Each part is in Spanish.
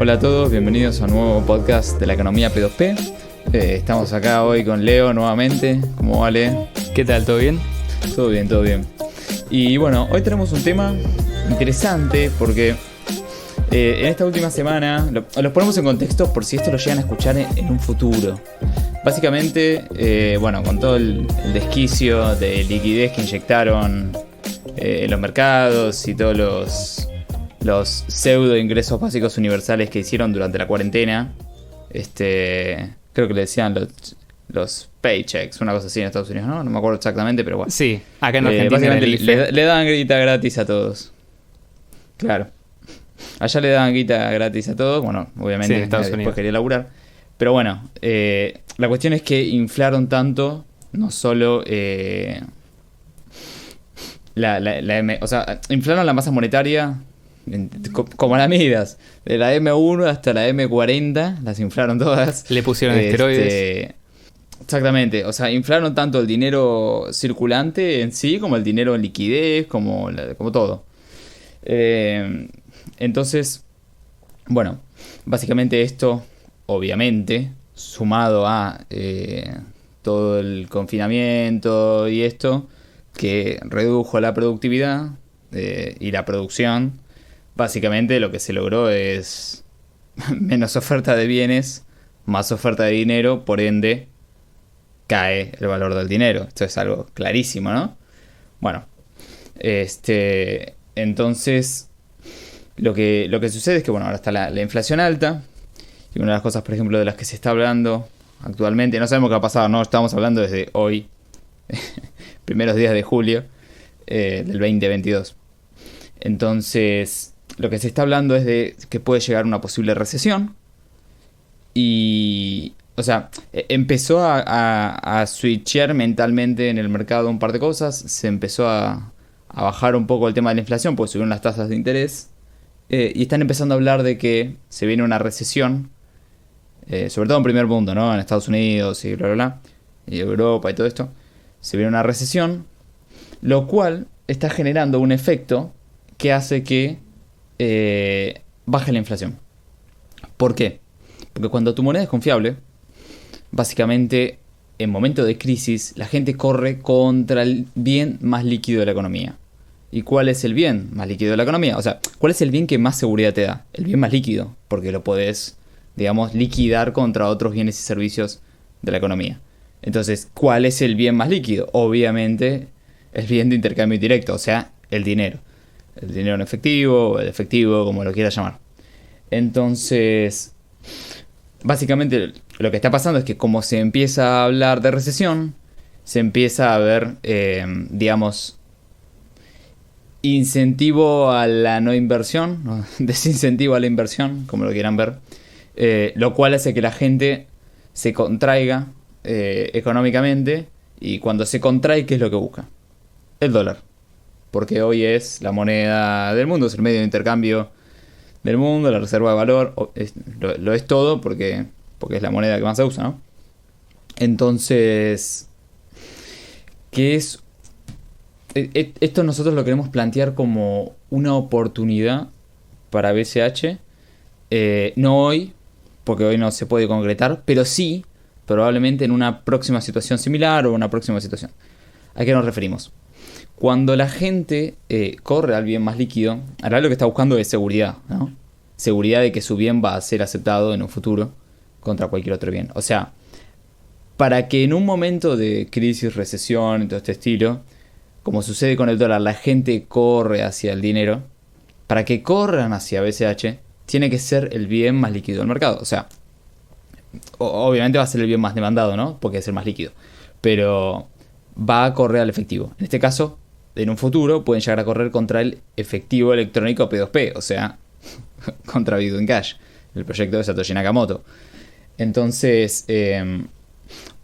Hola a todos, bienvenidos a un nuevo podcast de la economía P2P. Estamos acá hoy con Leo nuevamente. ¿Cómo va, Leo? ¿Qué tal? ¿Todo bien? Todo bien, todo bien. Y bueno, hoy tenemos un tema interesante porque en esta última semana, los ponemos en contexto por si esto lo llegan a escuchar en un futuro. Básicamente, bueno, con todo el desquicio de liquidez que inyectaron en los mercados y todos los pseudo ingresos básicos universales que hicieron durante la cuarentena, creo que le decían los paychecks, una cosa así en Estados Unidos, ¿no? No me acuerdo exactamente, pero bueno. Sí, acá en Argentina básicamente le daban guita gratis a todos. Claro. Allá le daban guita gratis a todos, bueno, obviamente sí, en Estados después Unidos quería laburar. Pero bueno, la cuestión es que inflaron tanto, no solo o sea, inflaron la masa monetaria como la midas, de la M1 hasta la M40, las inflaron todas. Le pusieron esteroides. Exactamente, o sea, inflaron tanto el dinero circulante en sí, como el dinero en liquidez, como todo. Entonces, bueno, básicamente esto, obviamente, sumado a todo el confinamiento y esto, que redujo la productividad y la producción, básicamente lo que se logró es menos oferta de bienes, más oferta de dinero, por ende cae el valor del dinero. Esto es algo clarísimo, ¿no? Bueno, entonces lo que sucede es que, bueno, ahora está la inflación alta, y una de las cosas, por ejemplo, de las que se está hablando actualmente, no sabemos qué va a pasar, no estamos hablando desde hoy, primeros días de julio del 2022. Entonces, lo que se está hablando es de que puede llegar una posible recesión. Y, o sea, empezó a switchear mentalmente en el mercado un par de cosas. Se empezó a bajar un poco el tema de la inflación, porque subieron las tasas de interés. Y están empezando a hablar de que se viene una recesión, sobre todo en primer mundo, ¿no? En Estados Unidos y bla, bla, bla, y Europa y todo esto. Se viene una recesión, lo cual está generando un efecto que hace que baje la inflación. ¿Por qué? Porque cuando tu moneda es confiable, básicamente en momentos de crisis la gente corre contra el bien más líquido de la economía. ¿Y cuál es el bien más líquido de la economía? O sea, ¿cuál es el bien que más seguridad te da? El bien más líquido, porque lo podés, digamos, liquidar contra otros bienes y servicios de la economía. Entonces, ¿cuál es el bien más líquido? Obviamente, el bien de intercambio indirecto, o sea, el dinero. El dinero en efectivo, el efectivo, como lo quieras llamar. Entonces, básicamente lo que está pasando es que como se empieza a hablar de recesión, se empieza a ver, digamos, incentivo a la no inversión, ¿no? Desincentivo a la inversión, como lo quieran ver, lo cual hace que la gente se contraiga económicamente, y cuando se contrae, ¿qué es lo que busca? El dólar. Porque hoy es la moneda del mundo, es el medio de intercambio del mundo, la reserva de valor, lo es todo porque es la moneda que más se usa, ¿no? Entonces, ¿qué es? Esto nosotros lo queremos plantear como una oportunidad para BCH, no hoy, porque hoy no se puede concretar, pero sí, probablemente en una próxima situación similar o una próxima situación. ¿A qué nos referimos? Cuando la gente corre al bien más líquido, ahora lo que está buscando es seguridad, ¿no? Seguridad de que su bien va a ser aceptado en un futuro contra cualquier otro bien. O sea, para que en un momento de crisis, recesión y todo este estilo, como sucede con el dólar, la gente corre hacia el dinero, para que corran hacia BCH, tiene que ser el bien más líquido del mercado. O sea, obviamente va a ser el bien más demandado, ¿no? Porque es el más líquido. Pero va a correr al efectivo. En este caso, en un futuro, pueden llegar a correr contra el efectivo electrónico P2P, o sea, contra Bitcoin Cash, el proyecto de Satoshi Nakamoto. Entonces,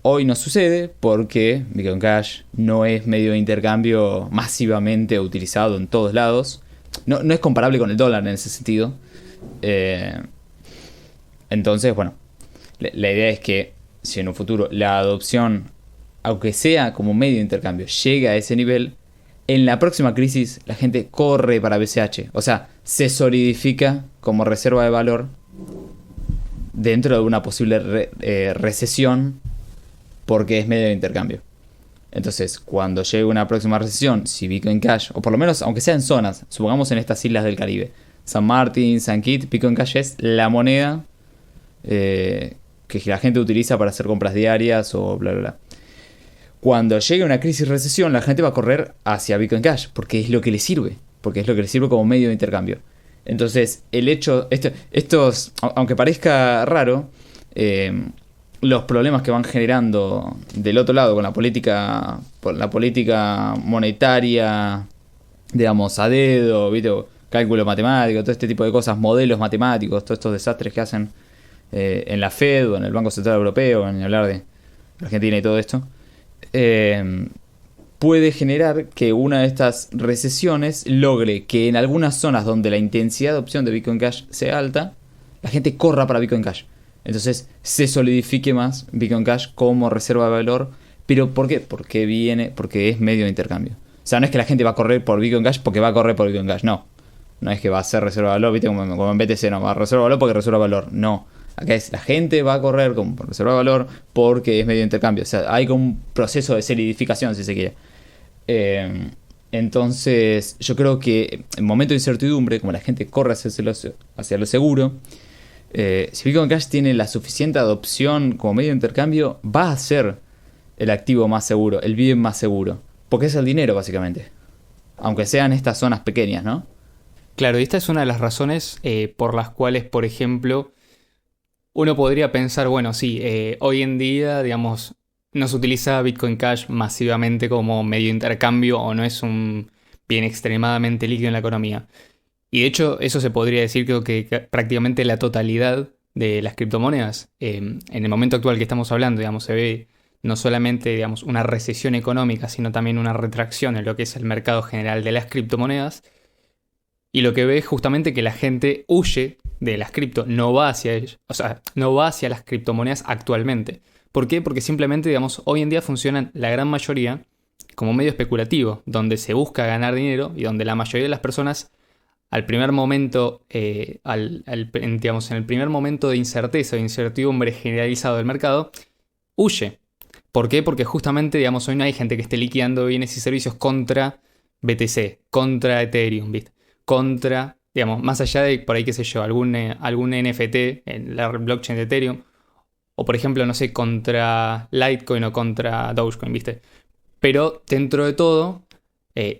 hoy no sucede porque Bitcoin Cash no es medio de intercambio masivamente utilizado en todos lados. No es comparable con el dólar en ese sentido. Entonces, bueno, la idea es que si en un futuro la adopción, aunque sea como medio de intercambio, llega a ese nivel, en la próxima crisis la gente corre para BCH. O sea, se solidifica como reserva de valor dentro de una posible recesión, porque es medio de intercambio. Entonces, cuando llegue una próxima recesión, si Bitcoin Cash, o por lo menos, aunque sea en zonas, supongamos en estas islas del Caribe, San Martín, San Kitts, Bitcoin Cash es la moneda que la gente utiliza para hacer compras diarias o bla, bla, bla. Cuando llegue una crisis recesión, la gente va a correr hacia Bitcoin Cash, porque es lo que le sirve, como medio de intercambio. Entonces, el hecho, estos, aunque parezca raro, los problemas que van generando del otro lado con la política monetaria, digamos, a dedo, ¿viste? Cálculo matemático, todo este tipo de cosas, modelos matemáticos, todos estos desastres que hacen en la Fed o en el Banco Central Europeo, en hablar de Argentina y todo esto, puede generar que una de estas recesiones logre que en algunas zonas donde la intensidad de opción de Bitcoin Cash sea alta, la gente corra para Bitcoin Cash. Entonces se solidifique más Bitcoin Cash como reserva de valor. ¿Pero por qué? Porque es medio de intercambio. O sea, no es que la gente va a correr por Bitcoin Cash porque va a correr por Bitcoin Cash, no. No es que va a ser reserva de valor, ¿viste? Como en BTC, no, va a reserva de valor porque reserva de valor, no. Acá es la gente va a correr como por reserva de valor porque es medio de intercambio. O sea, hay como un proceso de solidificación, si se quiere. Entonces, yo creo que en momentos de incertidumbre, como la gente corre hacia lo seguro, si Bitcoin Cash tiene la suficiente adopción como medio de intercambio, va a ser el activo más seguro, el bien más seguro. Porque es el dinero, básicamente. Aunque sean estas zonas pequeñas, ¿no? Claro, y esta es una de las razones por las cuales, por ejemplo, uno podría pensar, bueno, sí, hoy en día, digamos, no se utiliza Bitcoin Cash masivamente como medio de intercambio o no es un bien extremadamente líquido en la economía. Y de hecho, eso se podría decir, creo que prácticamente la totalidad de las criptomonedas. En el momento actual que estamos hablando, digamos, se ve no solamente, digamos, una recesión económica, sino también una retracción en lo que es el mercado general de las criptomonedas. Y lo que ve es justamente que la gente huye de las cripto, no va hacia ellos, o sea, no va hacia las criptomonedas actualmente. ¿Por qué? Porque simplemente, digamos, hoy en día funcionan la gran mayoría como medio especulativo, donde se busca ganar dinero y donde la mayoría de las personas al primer momento, digamos, en el primer momento de incerteza o incertidumbre generalizado del mercado, huye. ¿Por qué? Porque justamente, digamos, hoy no hay gente que esté liquidando bienes y servicios contra BTC, contra Ethereum, ¿viste? Contra, digamos, más allá de, por ahí, qué sé yo, algún NFT en la blockchain de Ethereum, o por ejemplo, no sé, contra Litecoin o contra Dogecoin, ¿viste? Pero dentro de todo,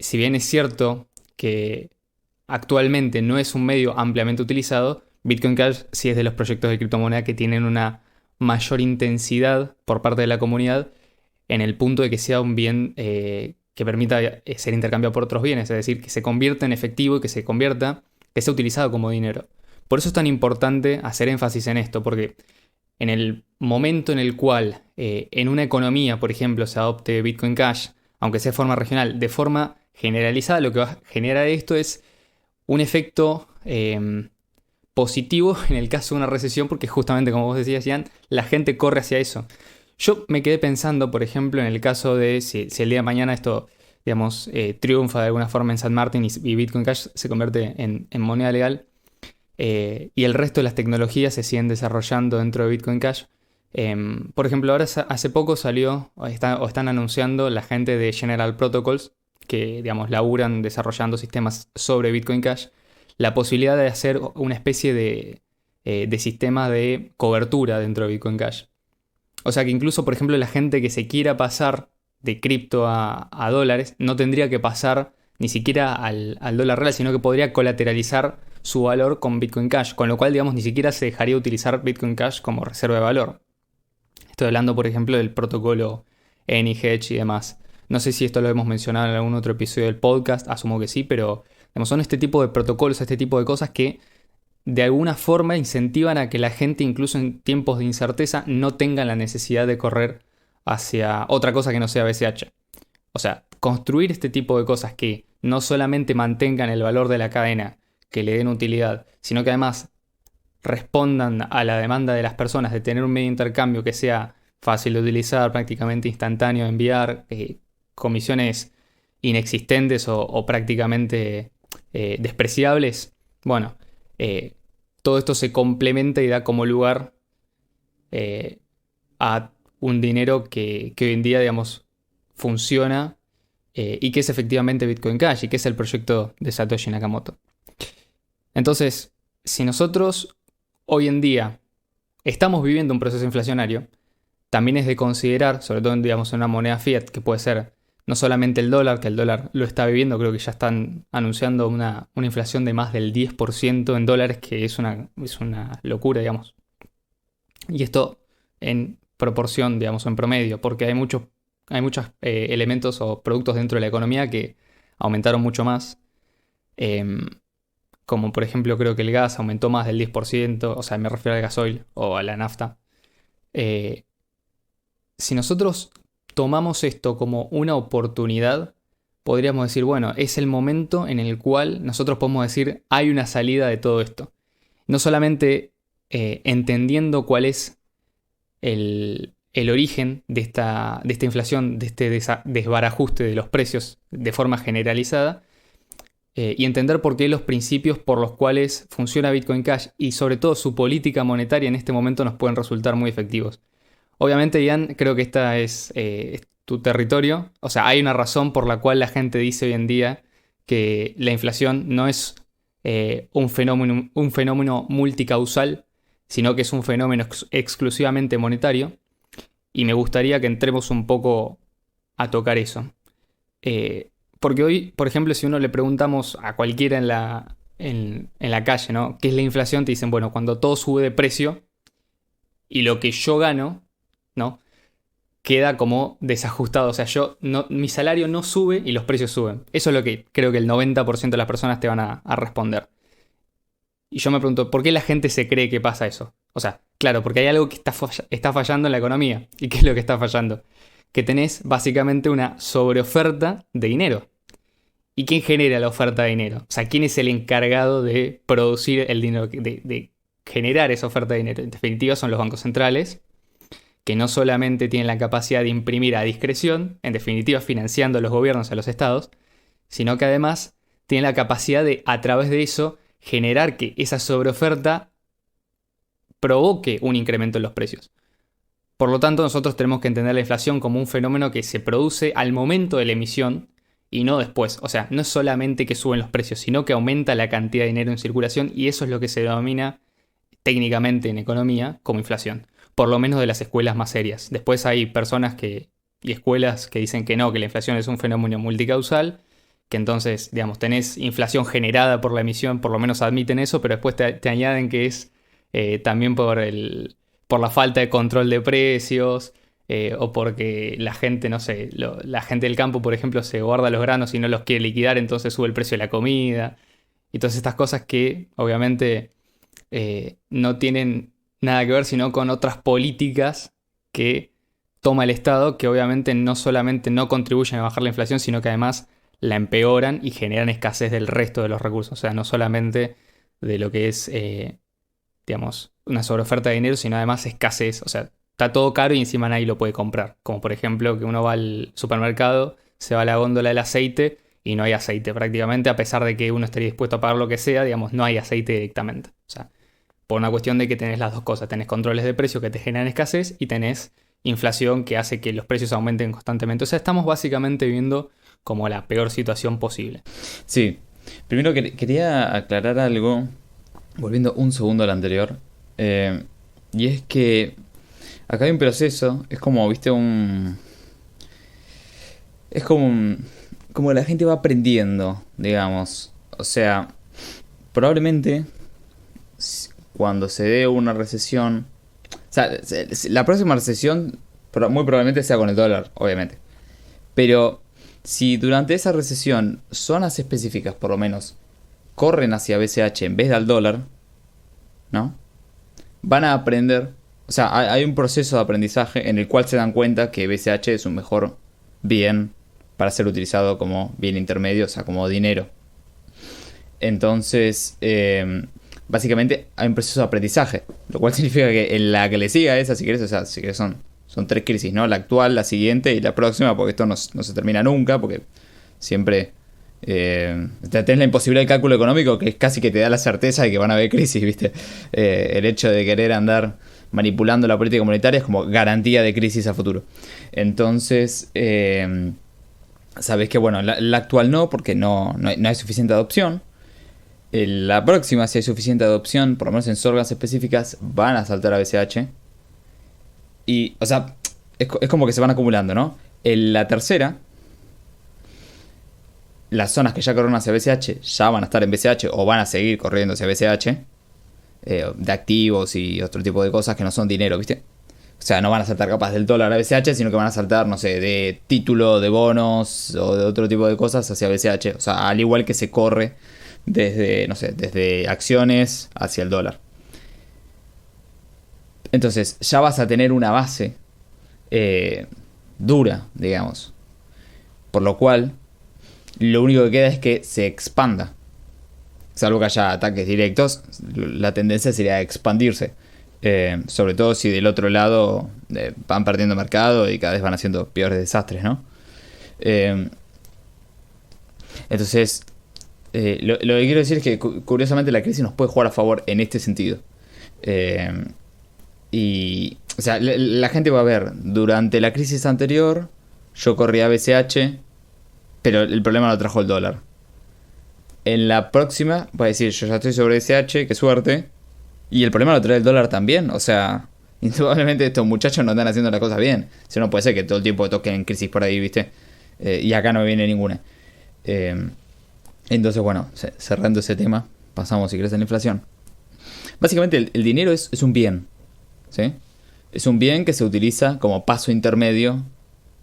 si bien es cierto que actualmente no es un medio ampliamente utilizado, Bitcoin Cash sí es de los proyectos de criptomoneda que tienen una mayor intensidad por parte de la comunidad en el punto de que sea un bien que permita ser intercambiado por otros bienes, es decir, que se convierta en efectivo y que sea utilizado como dinero. Por eso es tan importante hacer énfasis en esto, porque en el momento en el cual en una economía, por ejemplo, se adopte Bitcoin Cash, aunque sea de forma regional, de forma generalizada, lo que va a generar esto es un efecto positivo en el caso de una recesión, porque justamente, como vos decías, Ian, la gente corre hacia eso. Yo me quedé pensando, por ejemplo, en el caso de si el día de mañana esto, digamos, triunfa de alguna forma en San Martín y Bitcoin Cash se convierte en moneda legal y el resto de las tecnologías se siguen desarrollando dentro de Bitcoin Cash. Por ejemplo, ahora hace poco salió o están anunciando la gente de General Protocols que, digamos, laburan desarrollando sistemas sobre Bitcoin Cash, la posibilidad de hacer una especie de sistema de cobertura dentro de Bitcoin Cash. O sea que incluso, por ejemplo, la gente que se quiera pasar de cripto a dólares no tendría que pasar ni siquiera al dólar real, sino que podría colateralizar su valor con Bitcoin Cash, con lo cual, digamos, ni siquiera se dejaría utilizar Bitcoin Cash como reserva de valor. Estoy hablando, por ejemplo, del protocolo AnyHedge y demás. No sé si esto lo hemos mencionado en algún otro episodio del podcast, asumo que sí, pero digamos, son este tipo de protocolos, este tipo de cosas que de alguna forma incentivan a que la gente, incluso en tiempos de incerteza, no tenga la necesidad de correr hacia otra cosa que no sea BCH. O sea, construir este tipo de cosas que no solamente mantengan el valor de la cadena, que le den utilidad, sino que además respondan a la demanda de las personas de tener un medio de intercambio que sea fácil de utilizar, prácticamente instantáneo de enviar, comisiones inexistentes o prácticamente despreciables. Bueno, todo esto se complementa y da como lugar a un dinero que hoy en día, digamos, funciona y que es efectivamente Bitcoin Cash y que es el proyecto de Satoshi Nakamoto. Entonces, si nosotros hoy en día estamos viviendo un proceso inflacionario, también es de considerar, sobre todo digamos, en una moneda fiat, que puede ser no solamente el dólar, que el dólar lo está viviendo, creo que ya están anunciando una inflación de más del 10% en dólares, que es una locura, digamos. Y esto en proporción, digamos, en promedio, porque hay muchos elementos o productos dentro de la economía que aumentaron mucho más. Como por ejemplo creo que el gas aumentó más del 10%, o sea, me refiero al gasoil o a la nafta. Si nosotros tomamos esto como una oportunidad, podríamos decir, bueno, es el momento en el cual nosotros podemos decir, hay una salida de todo esto. No solamente entendiendo cuál es el origen de esta inflación, de este desbarajuste de los precios de forma generalizada, y entender por qué los principios por los cuales funciona Bitcoin Cash y sobre todo su política monetaria en este momento nos pueden resultar muy efectivos. Obviamente, Ian, creo que esta es tu territorio. O sea, hay una razón por la cual la gente dice hoy en día que la inflación no es un fenómeno multicausal, sino que es un fenómeno exclusivamente monetario. Y me gustaría que entremos un poco a tocar eso. Porque hoy, por ejemplo, si uno le preguntamos a cualquiera en la calle, ¿no? ¿Qué es la inflación? Te dicen, bueno, cuando todo sube de precio y lo que yo gano, ¿no? Queda como desajustado. O sea, mi salario no sube y los precios suben. Eso es lo que creo que el 90% de las personas te van a responder. Y yo me pregunto, ¿por qué la gente se cree que pasa eso? O sea, claro, porque hay algo que está fallando en la economía. ¿Y qué es lo que está fallando? Que tenés básicamente una sobreoferta de dinero. ¿Y quién genera la oferta de dinero? O sea, ¿quién es el encargado de producir el dinero, de generar esa oferta de dinero? En definitiva, son los bancos centrales, que no solamente tienen la capacidad de imprimir a discreción, en definitiva financiando a los gobiernos, a los estados, sino que además tienen la capacidad de, a través de eso, generar que esa sobreoferta provoque un incremento en los precios. Por lo tanto, nosotros tenemos que entender la inflación como un fenómeno que se produce al momento de la emisión y no después. O sea, no es solamente que suben los precios, sino que aumenta la cantidad de dinero en circulación y eso es lo que se denomina técnicamente en economía como inflación. Por lo menos de las escuelas más serias. Después hay personas y escuelas que dicen que no, que la inflación es un fenómeno multicausal, que entonces, digamos, tenés inflación generada por la emisión, por lo menos admiten eso, pero después te añaden que es también por la falta de control de precios, o porque la gente, no sé, la gente del campo, por ejemplo, se guarda los granos y no los quiere liquidar, entonces sube el precio de la comida. Y todas estas cosas que obviamente no tienen nada que ver sino con otras políticas que toma el Estado, que obviamente no solamente no contribuyen a bajar la inflación, sino que además la empeoran y generan escasez del resto de los recursos. O sea, no solamente de lo que es, digamos, una sobreoferta de dinero, sino además escasez. O sea, está todo caro y encima nadie lo puede comprar. Como por ejemplo que uno va al supermercado, se va a la góndola del aceite y no hay aceite prácticamente, a pesar de que uno estaría dispuesto a pagar lo que sea, digamos, no hay aceite directamente. O sea, por una cuestión de que tenés las dos cosas. Tenés controles de precio que te generan escasez y tenés inflación que hace que los precios aumenten constantemente. O sea, estamos básicamente viviendo como la peor situación posible. Sí. Primero quería aclarar algo, volviendo un segundo al anterior. Y es que acá hay un proceso, es como, viste, es como la gente va aprendiendo, digamos. O sea, probablemente cuando se dé una recesión, o sea, la próxima recesión muy probablemente sea con el dólar, obviamente. Pero si durante esa recesión zonas específicas, por lo menos, corren hacia BCH en vez de al dólar, ¿no? Van a aprender, o sea, hay un proceso de aprendizaje en el cual se dan cuenta que BCH es un mejor bien para ser utilizado como bien intermedio, o sea, como dinero. Entonces, básicamente hay un proceso de aprendizaje, lo cual significa que en la que le siga a esa, si querés, o sea, si querés son tres crisis, ¿no? La actual, la siguiente y la próxima, porque esto no se termina nunca, porque siempre tenés la imposibilidad del cálculo económico, que es casi que te da la certeza de que van a haber crisis, ¿viste? El hecho de querer andar manipulando la política monetaria es como garantía de crisis a futuro. Entonces, sabes que bueno, la actual no, porque no hay suficiente adopción. La próxima, si hay suficiente adopción, por lo menos en sorgas específicas, van a saltar a BCH. Y, o sea, es como que se van acumulando, ¿no? En la tercera, las zonas que ya corren hacia BCH ya van a estar en BCH o van a seguir corriendo hacia BCH, de activos y otro tipo de cosas que no son dinero, ¿viste? O sea, no van a saltar capaz del dólar a BCH, sino que van a saltar, no sé, de título, de bonos o de otro tipo de cosas hacia BCH. O sea, al igual que se corre desde, no sé, desde acciones hacia el dólar. Entonces, ya vas a tener una base dura, digamos. Por lo cual, lo único que queda es que se expanda. Salvo que haya ataques directos, la tendencia sería a expandirse. Sobre todo si del otro lado van perdiendo mercado y cada vez van haciendo peores desastres, ¿no? Entonces, lo que quiero decir es que curiosamente la crisis nos puede jugar a favor en este sentido. Y, o sea, la gente va a ver, durante la crisis anterior, yo corría BCH, pero el problema lo trajo el dólar. En la próxima va a decir, yo ya estoy sobre BCH, qué suerte. Y el problema lo trae el dólar también. O sea, indudablemente estos muchachos no están haciendo las cosas bien. Si no puede ser que todo el tiempo toquen crisis por ahí, ¿viste? Y acá no viene ninguna. Entonces, bueno, cerrando ese tema, pasamos, si querés, a la inflación. Básicamente el dinero es un bien, ¿sí? Es un bien que se utiliza como paso intermedio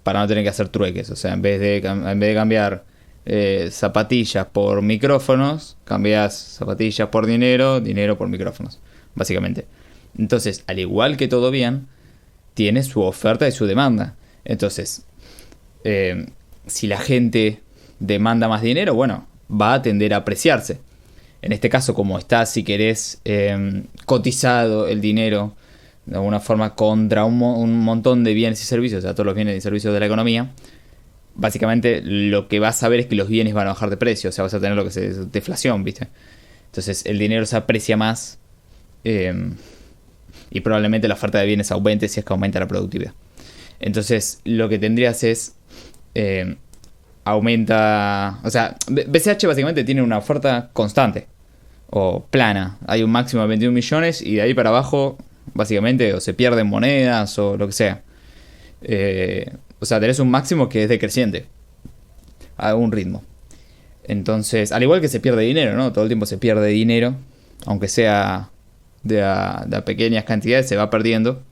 para no tener que hacer trueques. O sea, en vez de cambiar zapatillas por micrófonos, cambias zapatillas por dinero, dinero por micrófonos, básicamente. Entonces, al igual que todo bien, tiene su oferta y su demanda. Entonces, si la gente demanda más dinero, bueno, va a tender a apreciarse. En este caso, como está, si querés, cotizado el dinero de alguna forma contra un montón de bienes y servicios, o sea, todos los bienes y servicios de la economía, básicamente lo que vas a ver es que los bienes van a bajar de precio, o sea, vas a tener lo que es deflación, ¿viste? Entonces el dinero se aprecia más y probablemente la oferta de bienes aumente si es que aumenta la productividad. Entonces lo que tendrías es aumenta, o sea, BCH básicamente tiene una oferta constante o plana, hay un máximo de 21 millones y de ahí para abajo básicamente o se pierden monedas o lo que sea. O sea, tenés un máximo que es decreciente a algún ritmo. Entonces, al igual que se pierde dinero, ¿no? Todo el tiempo se pierde dinero, aunque sea de a pequeñas cantidades, se va perdiendo.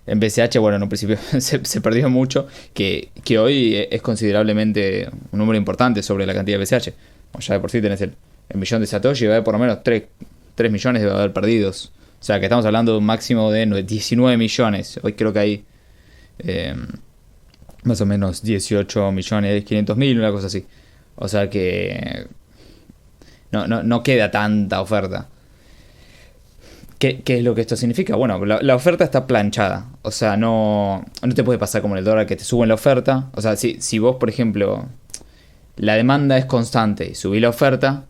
En BCH, bueno, en un principio se perdió mucho, que hoy es considerablemente un número importante sobre la cantidad de BCH. O ya de por sí tenés el millón de Satoshi, va a haber por lo menos 3 millones de haber perdidos. O sea, que estamos hablando de un máximo de 19 millones. Hoy creo que hay más o menos 18 millones 500 mil, una cosa así. O sea que no queda tanta oferta. ¿Qué es lo que esto significa? Bueno, la oferta está planchada. O sea, no te puede pasar como en el dólar que te suben la oferta. O sea, si vos, por ejemplo, la demanda es constante y subís la oferta,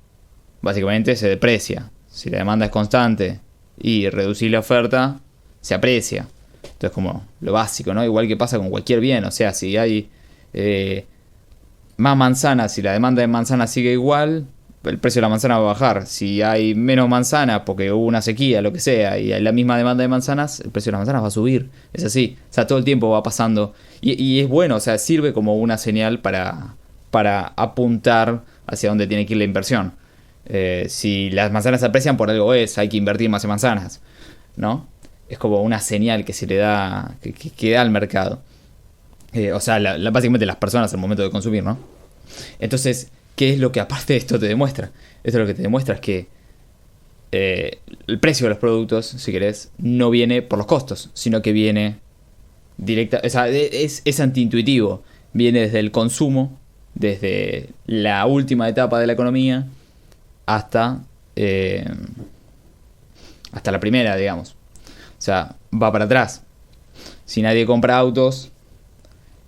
básicamente se deprecia. Si la demanda es constante y reducir la oferta, se aprecia. Entonces, como lo básico, ¿no? Igual que pasa con cualquier bien. O sea, si hay más manzanas, si la demanda de manzanas sigue igual, el precio de la manzana va a bajar. Si hay menos manzanas porque hubo una sequía, lo que sea, y hay la misma demanda de manzanas, el precio de las manzanas va a subir. Es así. O sea, todo el tiempo va pasando. Y es bueno, o sea, sirve como una señal para apuntar hacia dónde tiene que ir la inversión. Si las manzanas se aprecian, por algo hay que invertir más en manzanas, ¿no? Es como una señal que se le da, que da al mercado. O sea, básicamente las personas al momento de consumir, ¿no? Entonces, ¿qué es lo que aparte de esto te demuestra? Esto lo que te demuestra es que el precio de los productos, si querés, no viene por los costos, sino que viene directa, o sea, es antiintuitivo. Viene desde el consumo, desde la última etapa de la economía, hasta la primera, digamos. O sea, va para atrás. Si nadie compra autos,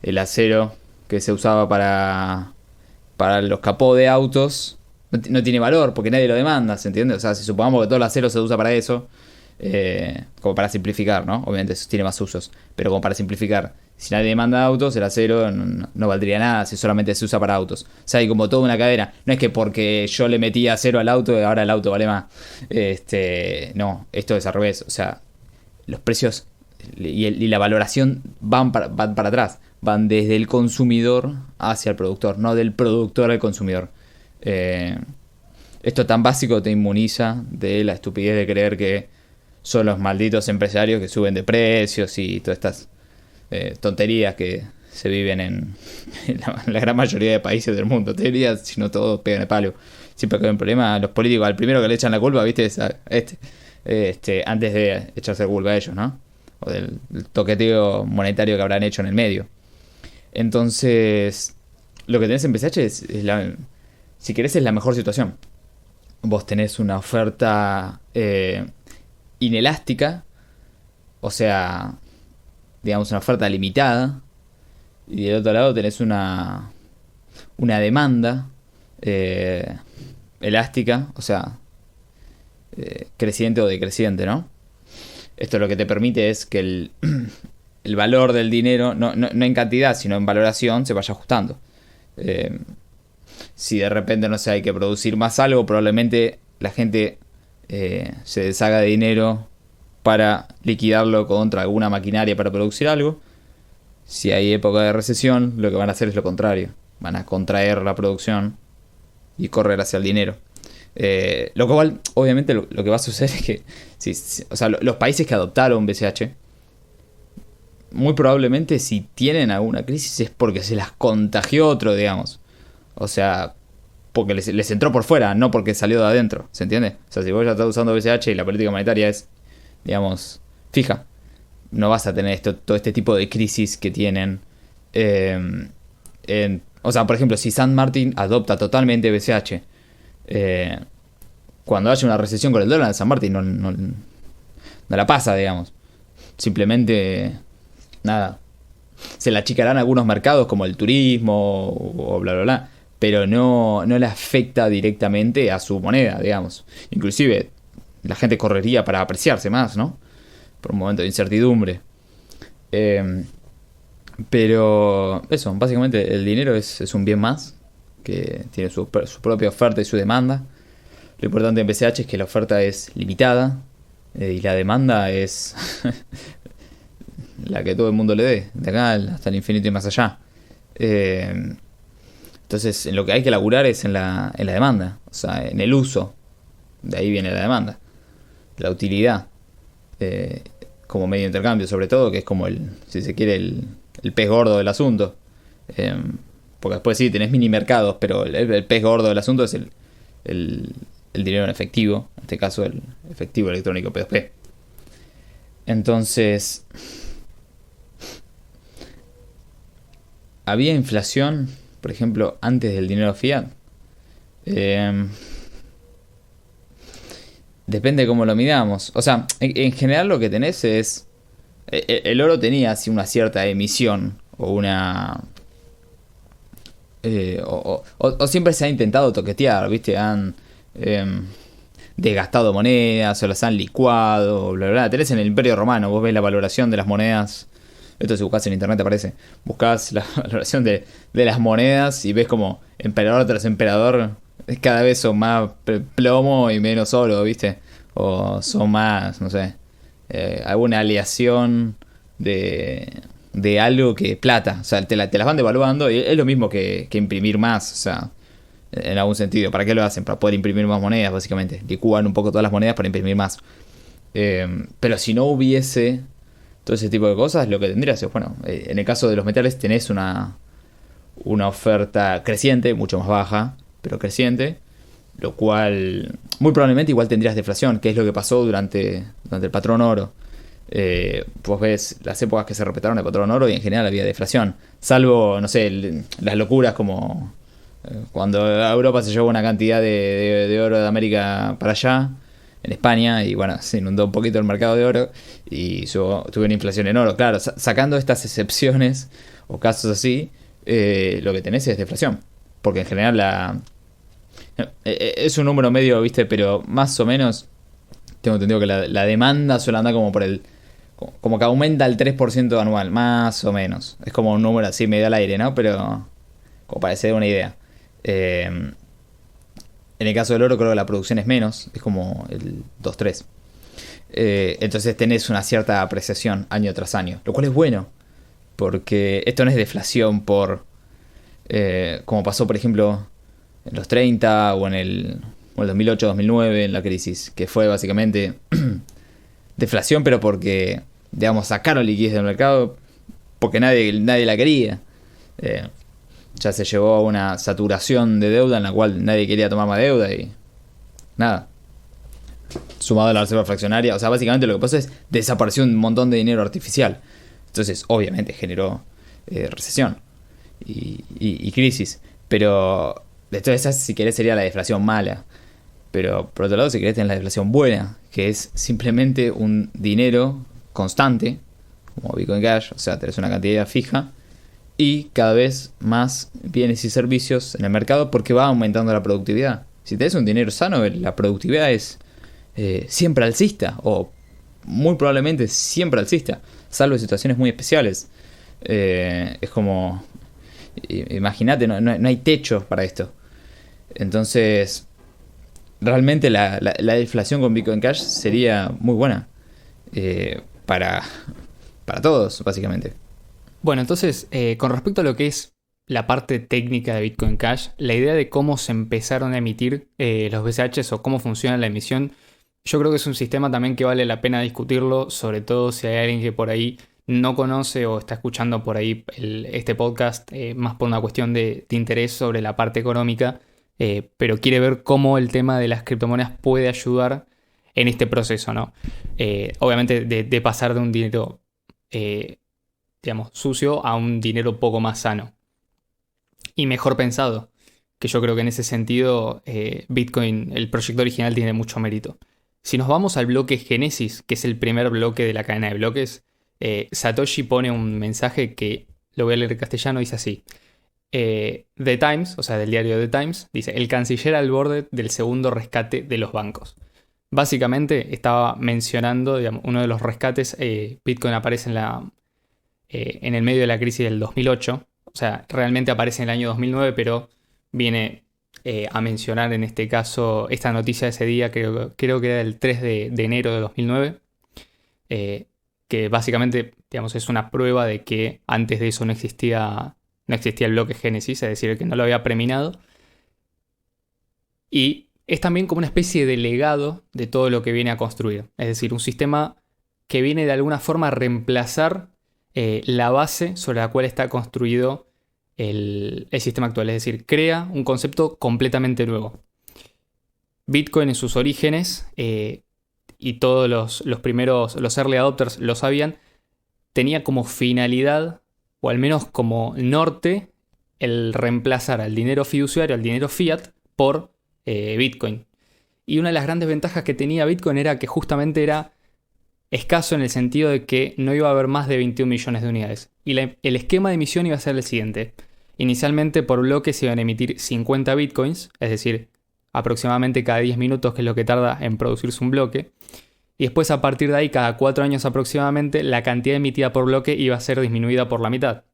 el acero que se usaba para los capós de autos no tiene valor porque nadie lo demanda, ¿se entiende? O sea, si supongamos que todo el acero se usa para eso, Como para simplificar, ¿no? Obviamente eso tiene más usos, pero como para simplificar, si nadie demanda autos, el acero no valdría nada si solamente se usa para autos. O sea, hay como toda una cadena. No es que porque yo le metí acero al auto y ahora el auto vale más. No, esto es al revés. O sea, los precios y la valoración van para atrás. Van desde el consumidor hacia el productor, no del productor al consumidor. Esto tan básico te inmuniza de la estupidez de creer que son los malditos empresarios que suben de precios y todas estas tonterías que se viven en la gran mayoría de países del mundo. Te diría, si no todos pegan el palo. Siempre que hay un problema, los políticos al primero que le echan la culpa, ¿viste? Es a antes de echarse la culpa a ellos, ¿no? O del toqueteo monetario que habrán hecho en el medio. Entonces, lo que tenés en PCH si querés, es la mejor situación. Vos tenés una oferta inelástica, o sea, digamos una oferta limitada, y del otro lado tenés una demanda elástica, o sea, creciente o decreciente, ¿no? Esto lo que te permite es que el valor del dinero, no en cantidad, sino en valoración, se vaya ajustando. Si de repente, no sé, hay que producir más algo, probablemente la gente se deshaga de dinero para liquidarlo contra alguna maquinaria para producir algo. Si hay época de recesión, lo que van a hacer es lo contrario. Van a contraer la producción y correr hacia el dinero. Lo cual, obviamente, lo que va a suceder es que o sea, los países que adoptaron BCH, muy probablemente si tienen alguna crisis es porque se las contagió otro, digamos. O sea, porque les entró por fuera, no porque salió de adentro, ¿se entiende? O sea, si vos ya estás usando BCH y la política monetaria es, digamos, fija, no vas a tener todo este tipo de crisis que tienen. O sea, por ejemplo, si San Martín adopta totalmente BCH, cuando haya una recesión con el dólar, San Martín no la pasa, digamos. Simplemente, nada, se la achicarán algunos mercados como el turismo o bla bla bla, pero no le afecta directamente a su moneda, digamos. Inclusive la gente correría para apreciarse más, ¿no? Por un momento de incertidumbre. Pero eso, básicamente el dinero es un bien más que tiene su propia oferta y su demanda. Lo importante en BCH es que la oferta es limitada y la demanda es la que todo el mundo le dé, de acá hasta el infinito y más allá. Entonces, en lo que hay que laburar es en la demanda, o sea, en el uso. De ahí viene la demanda, la utilidad, como medio de intercambio, sobre todo, que es como si se quiere, el pez gordo del asunto. Porque después sí, tenés mini mercados, pero el pez gordo del asunto es el dinero en efectivo, en este caso el efectivo electrónico P2P. Entonces, había inflación, por ejemplo, antes del dinero fiat. Depende de cómo lo midamos. O sea, en general lo que tenés es... El oro tenía así una cierta emisión o una... o siempre se ha intentado toquetear, ¿viste? Han desgastado monedas o las han licuado, bla, bla, bla. Tenés en el Imperio Romano, vos ves la valoración de las monedas. Esto si buscas en internet aparece. Buscás la valoración de las monedas y ves como emperador tras emperador cada vez son más plomo y menos oro, ¿viste? O son más, no sé, alguna aleación de algo que plata. O sea, te las van devaluando y es lo mismo que imprimir más, o sea, en algún sentido. ¿Para qué lo hacen? Para poder imprimir más monedas, básicamente. Licúan un poco todas las monedas para imprimir más. Pero si no hubiese todo ese tipo de cosas, lo que tendrías es, bueno, en el caso de los metales tenés una oferta creciente, mucho más baja, pero creciente, lo cual muy probablemente igual tendrías deflación, que es lo que pasó durante el patrón oro. Vos ves las épocas que se respetaron el patrón oro y en general había deflación, salvo, no sé, las locuras como cuando Europa se llevó una cantidad de oro de América para allá, en España, y bueno, se inundó un poquito el mercado de oro y tuve una inflación en oro. Claro, sacando estas excepciones o casos así, lo que tenés es deflación, porque en general es un número medio, ¿viste? Pero más o menos tengo entendido que la demanda suele andar como por como que aumenta el 3% anual, más o menos. Es como un número así medio al aire, ¿no? Pero como para que se dé una idea. En el caso del oro creo que la producción es menos, es como el 2-3. Entonces tenés una cierta apreciación año tras año, lo cual es bueno, porque esto no es deflación como pasó por ejemplo en los 30 o en el 2008-2009 en la crisis, que fue básicamente deflación, pero porque, digamos, sacaron liquidez del mercado porque nadie la quería. Ya se llegó a una saturación de deuda en la cual nadie quería tomar más deuda y nada. Sumado a la reserva fraccionaria, o sea, básicamente lo que pasó es desapareció un montón de dinero artificial. Entonces, obviamente generó recesión y crisis. Pero de todas esas, si querés, sería la deflación mala. Pero por otro lado, si querés, tenés la deflación buena, que es simplemente un dinero constante, como Bitcoin Cash, o sea, tenés una cantidad fija y cada vez más bienes y servicios en el mercado porque va aumentando la productividad. Si tenés un dinero sano, la productividad es siempre alcista, o muy probablemente siempre alcista, salvo en situaciones muy especiales. Es como, imagínate, no hay techo para esto. Entonces, realmente la deflación con Bitcoin Cash sería muy buena para todos, básicamente. Bueno, entonces, con respecto a lo que es la parte técnica de Bitcoin Cash, la idea de cómo se empezaron a emitir los BCHs o cómo funciona la emisión, yo creo que es un sistema también que vale la pena discutirlo, sobre todo si hay alguien que por ahí no conoce o está escuchando por ahí este podcast más por una cuestión de interés sobre la parte económica, pero quiere ver cómo el tema de las criptomonedas puede ayudar en este proceso, ¿no? Obviamente de pasar de un dinero, digamos, sucio a un dinero poco más sano y mejor pensado, que yo creo que en ese sentido Bitcoin, el proyecto original, tiene mucho mérito. Si nos vamos al bloque Génesis, que es el primer bloque de la cadena de bloques, Satoshi pone un mensaje que lo voy a leer en castellano, dice así. The Times, o sea, del diario The Times, dice: el canciller al borde del segundo rescate de los bancos. Básicamente estaba mencionando, digamos, uno de los rescates. Bitcoin aparece en el medio de la crisis del 2008. O sea, realmente aparece en el año 2009, pero viene a mencionar en este caso esta noticia de ese día, creo que era el 3 de enero de 2009, que básicamente, digamos, es una prueba de que antes de eso no existía el bloque Génesis, es decir, que no lo había preminado. Y es también como una especie de legado de todo lo que viene a construir. Es decir, un sistema que viene de alguna forma a reemplazar la base sobre la cual está construido el sistema actual. Es decir, crea un concepto completamente nuevo. Bitcoin en sus orígenes, y todos los primeros, los early adopters lo sabían, tenía como finalidad, o al menos como norte, el reemplazar al dinero fiduciario, al dinero fiat, por Bitcoin. Y una de las grandes ventajas que tenía Bitcoin era que justamente era escaso en el sentido de que no iba a haber más de 21 millones de unidades. Y el esquema de emisión iba a ser el siguiente. Inicialmente por bloque se iban a emitir 50 Bitcoins, es decir, aproximadamente cada 10 minutos, que es lo que tarda en producirse un bloque. Y después, a partir de ahí, cada 4 años aproximadamente, la cantidad emitida por bloque iba a ser disminuida por la mitad.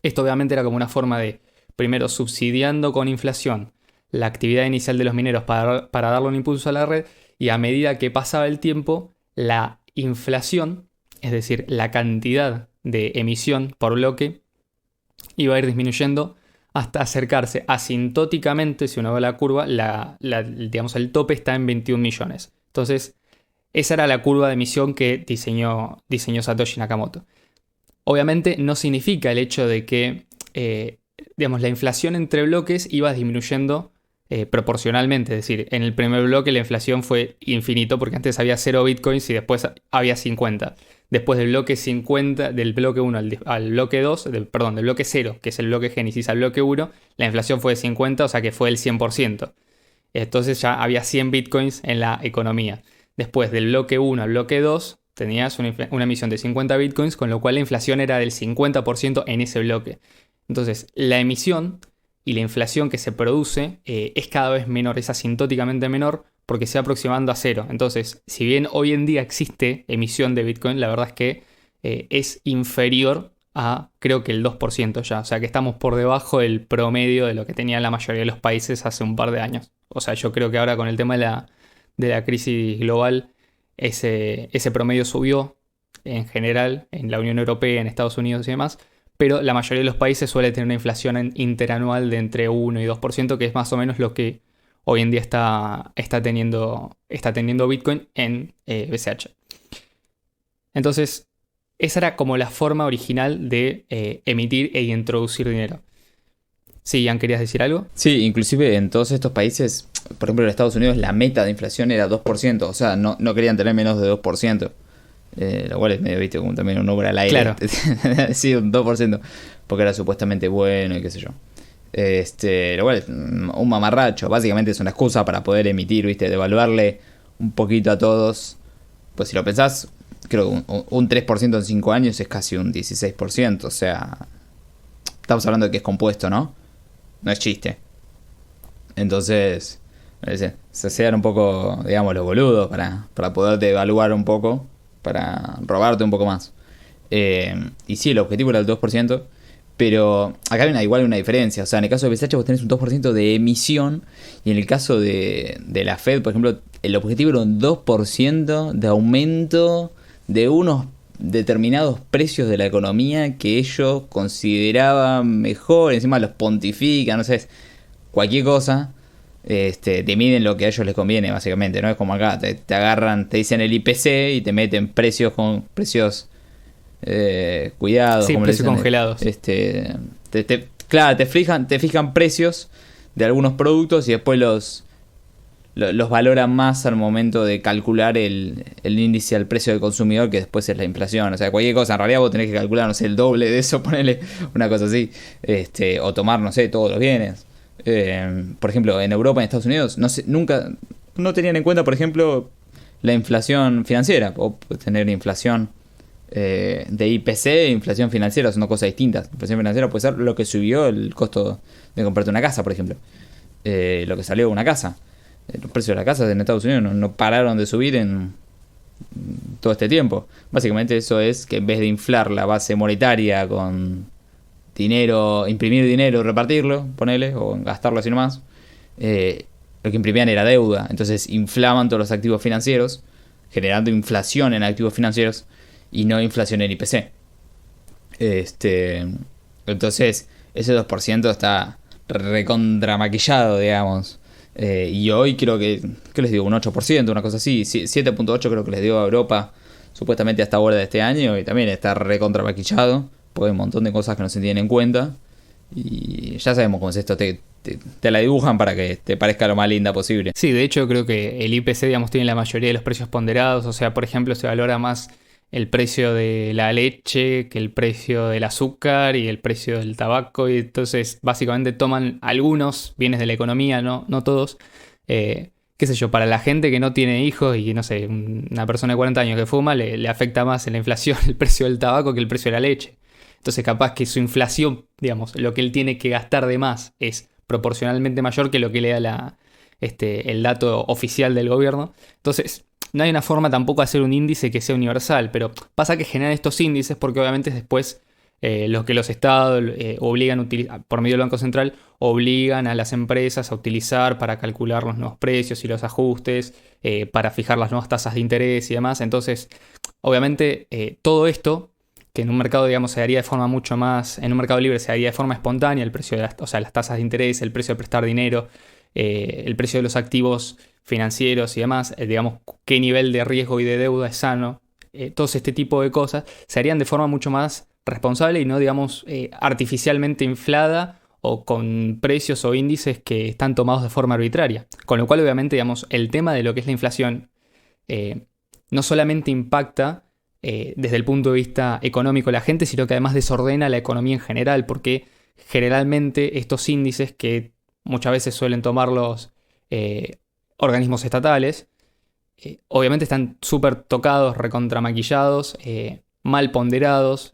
Esto obviamente era como una forma de, primero, subsidiando con inflación la actividad inicial de los mineros para darle un impulso a la red, y a medida que pasaba el tiempo, la inflación, es decir, la cantidad de emisión por bloque, iba a ir disminuyendo hasta acercarse asintóticamente, si uno ve la curva, digamos, el tope está en 21 millones. Entonces, esa era la curva de emisión que diseñó Satoshi Nakamoto. Obviamente no significa el hecho de que digamos, la inflación entre bloques iba disminuyendo proporcionalmente. Es decir, en el primer bloque la inflación fue infinito porque antes había 0 bitcoins y después había 50. Después del bloque 50, del bloque 1 al bloque 2, del bloque 0, que es el bloque Génesis, al bloque 1, la inflación fue de 50, o sea que fue el 100%. Entonces ya había 100 bitcoins en la economía. Después del bloque 1 al bloque 2 tenías una emisión de 50 bitcoins, con lo cual la inflación era del 50% en ese bloque. Entonces la emisión y la inflación que se produce es cada vez menor, es asintóticamente menor, porque se va aproximando a cero. Entonces, si bien hoy en día existe emisión de Bitcoin, la verdad es que es inferior a creo que el 2% ya. O sea que estamos por debajo del promedio de lo que tenían la mayoría de los países hace un par de años. O sea, yo creo que ahora con el tema de la crisis global, ese promedio subió en general en la Unión Europea, en Estados Unidos y demás. Pero la mayoría de los países suele tener una inflación interanual de entre 1 y 2%, que es más o menos lo que hoy en día está teniendo Bitcoin en BCH. Entonces, esa era como la forma original de emitir e introducir dinero. Sí, Ian, ¿querías decir algo? Sí, inclusive en todos estos países, por ejemplo en Estados Unidos, la meta de inflación era 2%, o sea, no querían tener menos de 2%. Lo cual es medio, viste, como también un obra al aire. Claro. Sí, un 2%, porque era supuestamente bueno y qué sé yo. Lo cual es un mamarracho. Básicamente es una excusa para poder emitir, viste, devaluarle un poquito a todos. Pues si lo pensás, creo que un 3% en 5 años es casi un 16%. O sea, estamos hablando de que es compuesto, ¿no? No es chiste. Entonces, se sean un poco, digamos, los boludos para poder devaluar un poco, para robarte un poco más. Y sí, el objetivo era el 2%, pero acá hay igual una diferencia. O sea, en el caso de BCH vos tenés un 2% de emisión, y en el caso de la Fed, por ejemplo, el objetivo era un 2% de aumento de unos determinados precios de la economía que ellos consideraban mejor. Encima los pontifican, no sé, cualquier cosa. Te miden lo que a ellos les conviene, básicamente, ¿no? Es como acá, te agarran, te dicen el IPC y te meten precios con precios cuidados, Sí, como precios dicen, congelados. Claro, te fijan precios de algunos productos y después los valoran más al momento de calcular el índice al precio del consumidor, que después es la inflación. O sea, cualquier cosa, en realidad vos tenés que calcular, no sé, el doble de eso, ponerle una cosa así, o tomar, no sé, todos los bienes. Por ejemplo, en Europa, en Estados Unidos, nunca tenían en cuenta, por ejemplo, la inflación financiera. O tener inflación de IPC e inflación financiera son dos cosas distintas. Inflación financiera puede ser lo que subió el costo de comprarte una casa, por ejemplo. Lo que salió de una casa. Los precios de las casas en Estados Unidos no pararon de subir en todo este tiempo. Básicamente eso es que en vez de inflar la base monetaria con dinero, imprimir dinero y repartirlo, ponele, o gastarlo así nomás, lo que imprimían era deuda. Entonces inflaban todos los activos financieros, generando inflación en activos financieros y no inflación en IPC. Entonces ese 2% está recontramaquillado, digamos. Y hoy creo que, ¿qué les digo? Un 8%, una cosa así. 7.8 creo que les dio a Europa, supuestamente hasta ahora de este año, y también está recontramaquillado, porque hay un montón de cosas que no se tienen en cuenta. Y ya sabemos cómo es esto, te la dibujan para que te parezca lo más linda posible. Sí, de hecho creo que el IPC, digamos, tiene la mayoría de los precios ponderados. O sea, por ejemplo, se valora más el precio de la leche que el precio del azúcar y el precio del tabaco. Y entonces básicamente toman algunos bienes de la economía, no todos. Qué sé yo, para la gente que no tiene hijos y, no sé, una persona de 40 años que fuma, le afecta más en la inflación el precio del tabaco que el precio de la leche. Entonces capaz que su inflación, digamos, lo que él tiene que gastar de más es proporcionalmente mayor que lo que le da el dato oficial del gobierno. Entonces, no hay una forma tampoco de hacer un índice que sea universal, pero pasa que generan estos índices porque obviamente después los estados obligan a utilizar, por medio del Banco Central, obligan a las empresas a utilizar para calcular los nuevos precios y los ajustes, para fijar las nuevas tasas de interés y demás. Entonces, obviamente, todo esto, que en un mercado, digamos, se haría de forma mucho más, en un mercado libre se haría de forma espontánea, el precio de o sea, las tasas de interés, el precio de prestar dinero, el precio de los activos financieros y demás, digamos, qué nivel de riesgo y de deuda es sano, todo este tipo de cosas se harían de forma mucho más responsable y no, digamos, artificialmente inflada o con precios o índices que están tomados de forma arbitraria. Con lo cual, obviamente, digamos, el tema de lo que es la inflación no solamente impacta desde el punto de vista económico a la gente, sino que además desordena la economía en general, porque generalmente estos índices, que muchas veces suelen tomar los organismos estatales, obviamente están súper tocados, recontramaquillados, mal ponderados.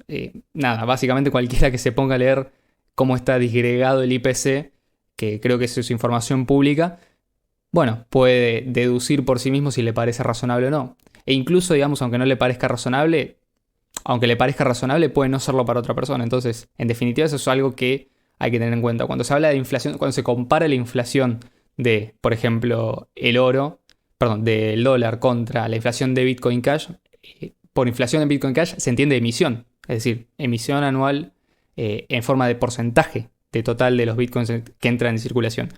Nada, básicamente cualquiera que se ponga a leer cómo está disgregado el IPC, que creo que eso es información pública, bueno, puede deducir por sí mismo si le parece razonable o no. E incluso, digamos, aunque le parezca razonable, puede no serlo para otra persona. Entonces, en definitiva, eso es algo que hay que tener en cuenta. Cuando se habla de inflación, cuando se compara la inflación de, por ejemplo, del dólar contra la inflación de Bitcoin Cash, por inflación en Bitcoin Cash se entiende emisión, es decir, emisión anual en forma de porcentaje de total de los Bitcoins que entran en circulación.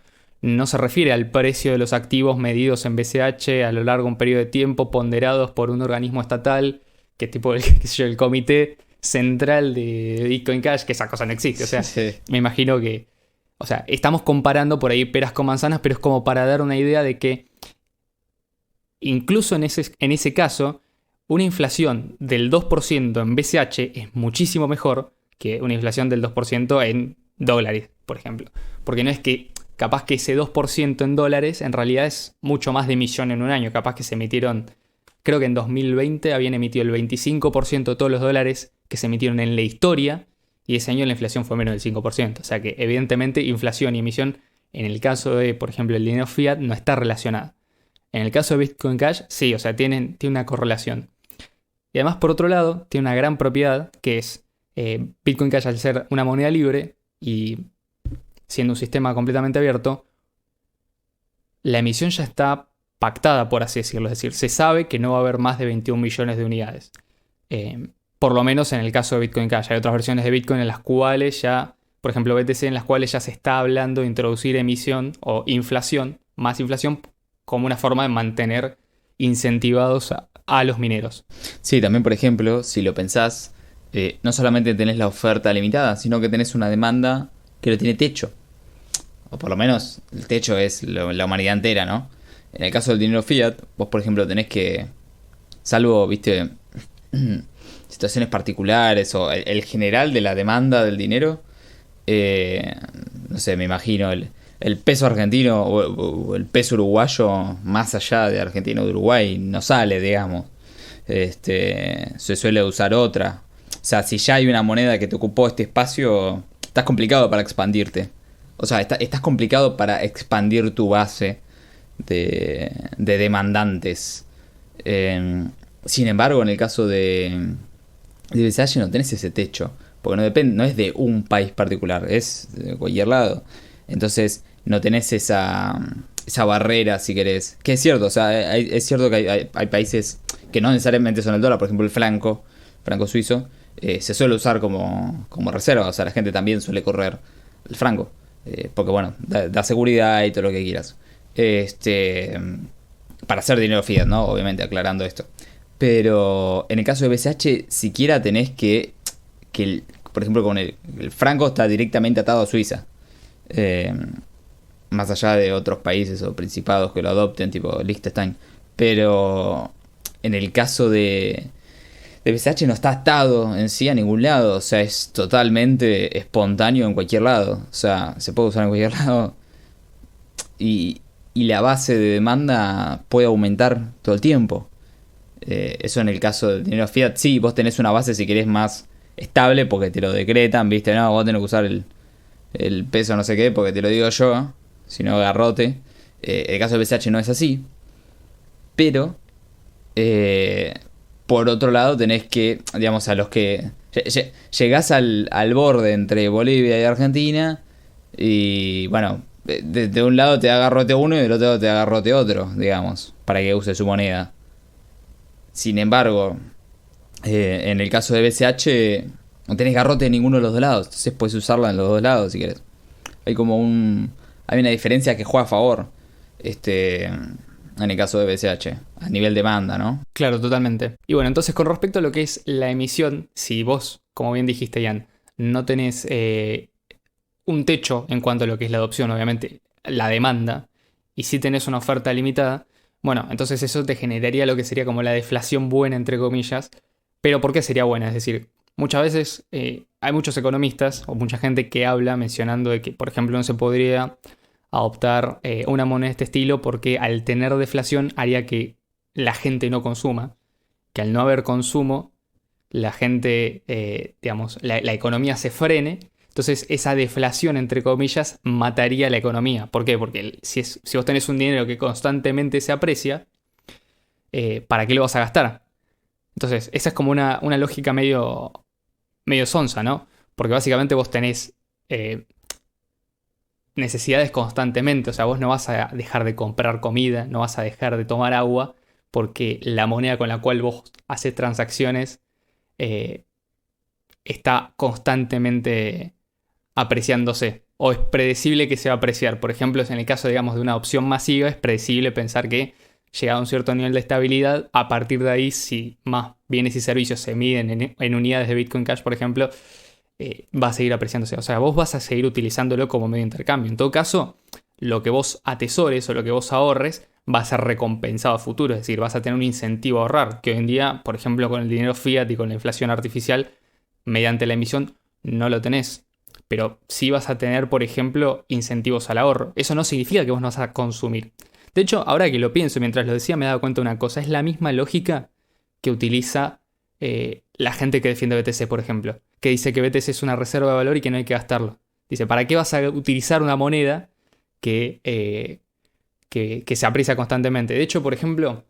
No se refiere al precio de los activos medidos en BCH a lo largo de un periodo de tiempo, ponderados por un organismo estatal, que es tipo el Comité Central de Bitcoin Cash, que esa cosa no existe. O sea, sí. Me imagino que... O sea, estamos comparando por ahí peras con manzanas, pero es como para dar una idea de que incluso en ese caso, una inflación del 2% en BCH es muchísimo mejor que una inflación del 2% en dólares, por ejemplo. Porque no es que capaz que ese 2% en dólares en realidad es mucho más de emisión en un año. Capaz que se emitieron, creo que en 2020 habían emitido el 25% de todos los dólares que se emitieron en la historia, y ese año la inflación fue menos del 5%. O sea que evidentemente inflación y emisión, en el caso de, por ejemplo, el dinero fiat, no está relacionada. En el caso de Bitcoin Cash, sí, o sea, tiene una correlación. Y además, por otro lado, tiene una gran propiedad, que es Bitcoin Cash, al ser una moneda libre y siendo un sistema completamente abierto, la emisión ya está pactada, por así decirlo. Es decir, se sabe que no va a haber más de 21 millones de unidades. Por lo menos en el caso de Bitcoin Cash. Hay otras versiones de Bitcoin en las cuales ya, por ejemplo BTC, en las cuales ya se está hablando de introducir emisión o inflación, más inflación, como una forma de mantener incentivados a los mineros. Sí, también, por ejemplo, si lo pensás, no solamente tenés la oferta limitada, sino que tenés una demanda que no tiene techo. O por lo menos el techo es la humanidad entera, ¿no? En el caso del dinero fiat, vos, por ejemplo, tenés que, salvo, viste, situaciones particulares o el general de la demanda del dinero, no sé, me imagino el peso argentino o el peso uruguayo más allá de Argentina o de Uruguay no sale, digamos. Se suele usar otra. O sea, si ya hay una moneda que te ocupó este espacio, estás complicado para expandirte. O sea, estás complicado para expandir tu base de demandantes. Sin embargo, en el caso de BCH no tenés ese techo, porque no es de un país particular, es de cualquier lado. Entonces no tenés esa barrera, si querés. Que es cierto, o sea, es cierto que hay países que no necesariamente son el dólar. Por ejemplo, el franco suizo, se suele usar como reserva. O sea, la gente también suele correr el franco, porque bueno, da seguridad y todo lo que quieras. Para hacer dinero fiat, ¿no? Obviamente, aclarando esto. Pero en el caso de BCH, siquiera tenés que por ejemplo, con el franco está directamente atado a Suiza. Más allá de otros países o principados que lo adopten, tipo Liechtenstein. Pero en el caso de BCH no está atado en sí a ningún lado. O sea, es totalmente espontáneo en cualquier lado. O sea, se puede usar en cualquier lado. Y la base de demanda puede aumentar todo el tiempo. Eso en el caso del dinero fiat. Sí, vos tenés una base si querés más estable porque te lo decretan, viste, no, vos tenés que usar el peso no sé qué porque te lo digo yo, si no garrote. El caso del BCH no es así, pero por otro lado tenés que, digamos, a los que llegás al borde entre Bolivia y Argentina y bueno, de un lado te da garrote uno y del otro lado te da garrote otro, digamos, para que use su moneda. Sin embargo, en el caso de BCH no tenés garrote en ninguno de los dos lados, entonces puedes usarla en los dos lados si querés. Hay una diferencia que juega a favor en el caso de BCH, a nivel demanda, ¿no? Claro, totalmente. Y bueno, entonces con respecto a lo que es la emisión, si vos, como bien dijiste, Ian, no tenés un techo en cuanto a lo que es la adopción, obviamente, la demanda, y si tenés una oferta limitada, bueno, entonces eso te generaría lo que sería como la deflación buena, entre comillas. Pero ¿por qué sería buena? Es decir, muchas veces hay muchos economistas o mucha gente que habla mencionando de que, por ejemplo, no se podría adoptar una moneda de este estilo porque al tener deflación haría que la gente no consuma, que al no haber consumo, la gente, digamos, la economía se frene. Entonces esa deflación, entre comillas, mataría la economía. ¿Por qué? Porque si vos tenés un dinero que constantemente se aprecia, ¿para qué lo vas a gastar? Entonces esa es como una lógica medio sonsa, ¿no? Porque básicamente vos tenés necesidades constantemente. O sea, vos no vas a dejar de comprar comida, no vas a dejar de tomar agua, porque la moneda con la cual vos haces transacciones está constantemente apreciándose. O es predecible que se va a apreciar. Por ejemplo, en el caso, digamos, de una opción masiva, es predecible pensar que llegado a un cierto nivel de estabilidad, a partir de ahí, si más bienes y servicios se miden en unidades de Bitcoin Cash, por ejemplo, va a seguir apreciándose. O sea, vos vas a seguir utilizándolo como medio de intercambio. En todo caso, lo que vos atesores o lo que vos ahorres va a ser recompensado a futuro. Es decir, vas a tener un incentivo a ahorrar, que hoy en día, por ejemplo, con el dinero fiat y con la inflación artificial, mediante la emisión, no lo tenés. Pero sí vas a tener, por ejemplo, incentivos al ahorro. Eso no significa que vos no vas a consumir. De hecho, ahora que lo pienso, mientras lo decía, me he dado cuenta de una cosa. Es la misma lógica que utiliza la gente que defiende BTC, por ejemplo. Que dice que BTC es una reserva de valor y que no hay que gastarlo. Dice, ¿para qué vas a utilizar una moneda que se aprecia constantemente? De hecho, por ejemplo,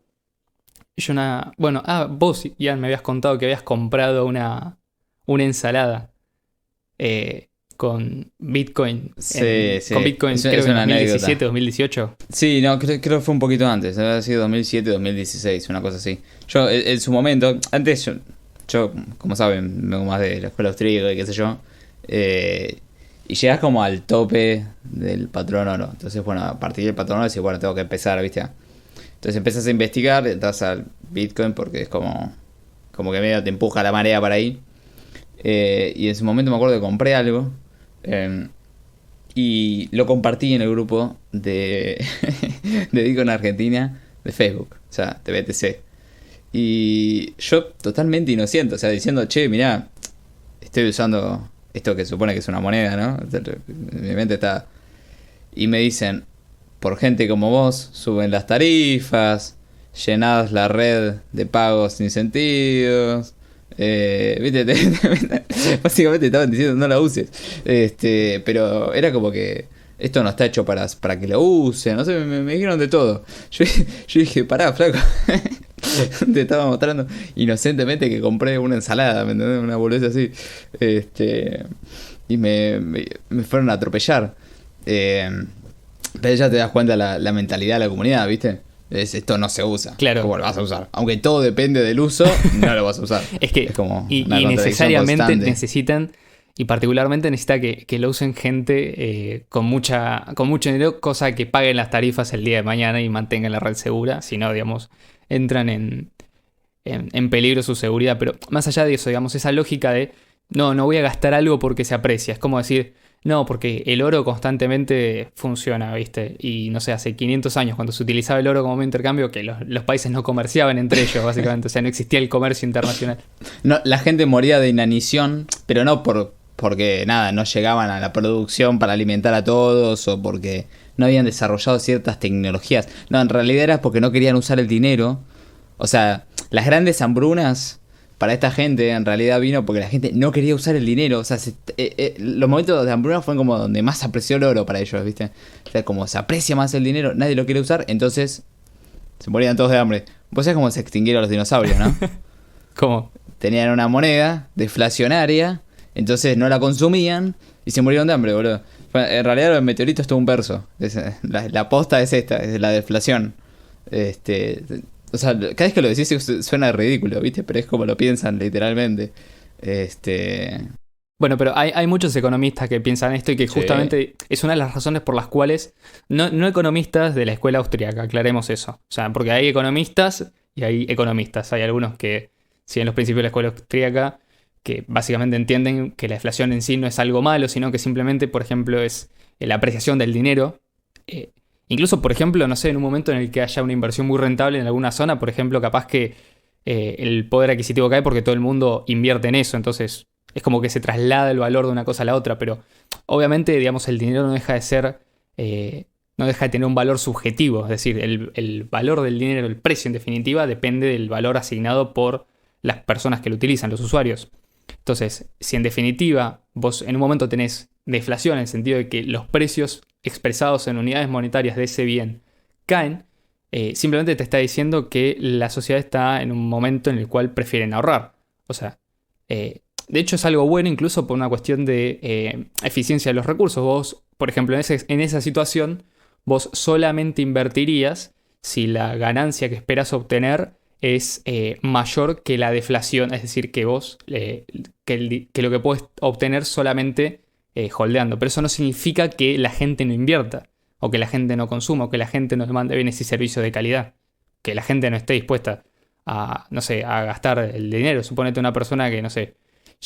vos, Ian, me habías contado que habías comprado una ensalada con Bitcoin. Sí, sí. Con Bitcoin, Es creo que en una 2017, anécdota. 2018. Sí, no, creo que fue un poquito antes. Debe haber sido 2007, 2016, una cosa así. Yo, en su momento, antes yo, como saben, vengo más de la escuela austríaca y qué sé yo. Y llegas como al tope del patrón oro. Entonces, bueno, a partir del patrón oro decís, bueno, tengo que empezar, ¿viste? Entonces empiezas a investigar, entras al Bitcoin porque es como que medio te empuja la marea para ahí. Y en su momento me acuerdo que compré algo. Y lo compartí en el grupo de Bitcoin Argentina de Facebook, o sea, de BTC. Y yo totalmente inocente, o sea, diciendo, che, mirá, estoy usando esto que supone que es una moneda, ¿no? Mi mente está... Y me dicen, por gente como vos, suben las tarifas, llenás la red de pagos sin sentidos. ¿Viste? Básicamente estaban diciendo no la uses. Pero era como que esto no está hecho para que lo use. No sé, me dijeron de todo. Yo dije, pará, flaco. Te estaba mostrando inocentemente que compré una ensalada, ¿me entendés? Una boludez así. Y me fueron a atropellar. Pero ya te das cuenta la mentalidad de la comunidad, ¿viste? Esto no se usa. Claro. ¿Cómo lo vas a usar? Aunque todo depende del uso, no lo vas a usar. Es que es como y una contradicción necesariamente constante. necesitan, y particularmente necesita que lo usen gente con mucho dinero, cosa que paguen las tarifas el día de mañana y mantengan la red segura. Si no, digamos, entran en peligro su seguridad. Pero más allá de eso, digamos, esa lógica de no voy a gastar algo porque se aprecia. Es como decir, no, porque el oro constantemente funciona, ¿viste? Y no sé, hace 500 años, cuando se utilizaba el oro como medio de intercambio, que los países no comerciaban entre ellos, básicamente. O sea, no existía el comercio internacional. No, la gente moría de inanición, pero no porque nada, no llegaban a la producción para alimentar a todos o porque no habían desarrollado ciertas tecnologías. No, en realidad era porque no querían usar el dinero. O sea, las grandes hambrunas para esta gente en realidad vino porque la gente no quería usar el dinero. O sea, los momentos de hambruna fueron como donde más se apreció el oro para ellos, ¿viste? O sea, como se aprecia más el dinero, nadie lo quiere usar, entonces se morían todos de hambre. Vos sabés cómo se extinguieron los dinosaurios, ¿no? ¿Cómo? Tenían una moneda deflacionaria, entonces no la consumían y se murieron de hambre, boludo. En realidad el meteorito es todo un verso. La posta es esta, es la deflación. O sea, cada vez que lo decís suena ridículo, ¿viste? Pero es como lo piensan literalmente. Bueno, pero hay muchos economistas que piensan esto y que Sí. justamente es una de las razones por las cuales, no economistas de la escuela austríaca, aclaremos eso. O sea, porque hay economistas y hay economistas. Hay algunos que siguen los principios de la escuela austríaca que básicamente entienden que la inflación en sí no es algo malo, sino que simplemente, por ejemplo, es la apreciación del dinero. Incluso, por ejemplo, no sé, en un momento en el que haya una inversión muy rentable en alguna zona, por ejemplo, capaz que el poder adquisitivo cae porque todo el mundo invierte en eso. Entonces, es como que se traslada el valor de una cosa a la otra. Pero, obviamente, digamos, el dinero no deja de ser... no deja de tener un valor subjetivo. Es decir, el valor del dinero, el precio en definitiva, depende del valor asignado por las personas que lo utilizan, los usuarios. Entonces, si en definitiva vos en un momento tenés deflación en el sentido de que los precios expresados en unidades monetarias de ese bien caen, simplemente te está diciendo que la sociedad está en un momento en el cual prefieren ahorrar. O sea, de hecho es algo bueno incluso por una cuestión de eficiencia de los recursos. Vos, por ejemplo, en esa situación, vos solamente invertirías si la ganancia que esperas obtener es mayor que la deflación, es decir, que vos, que lo que puedes obtener solamente holdeando. Pero eso no significa que la gente no invierta, o que la gente no consuma, o que la gente no demande bienes y servicios de calidad, que la gente no esté dispuesta a, no sé, a gastar el dinero. Suponete una persona que, no sé,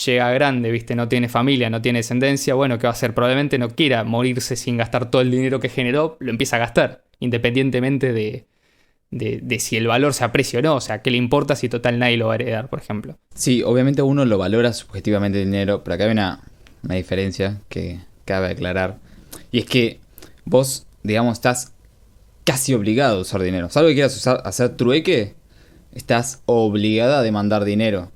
llega grande, ¿viste? No tiene familia, no tiene descendencia, bueno, ¿qué va a hacer? Probablemente no quiera morirse sin gastar todo el dinero que generó, lo empieza a gastar, independientemente de si el valor se aprecia o no. O sea, ¿qué le importa si total nadie lo va a heredar, por ejemplo? Sí, obviamente uno lo valora subjetivamente el dinero, pero acá hay una diferencia que cabe aclarar. Y es que vos, digamos, estás casi obligado a usar dinero. Salvo que quieras hacer trueque, estás obligada a demandar dinero.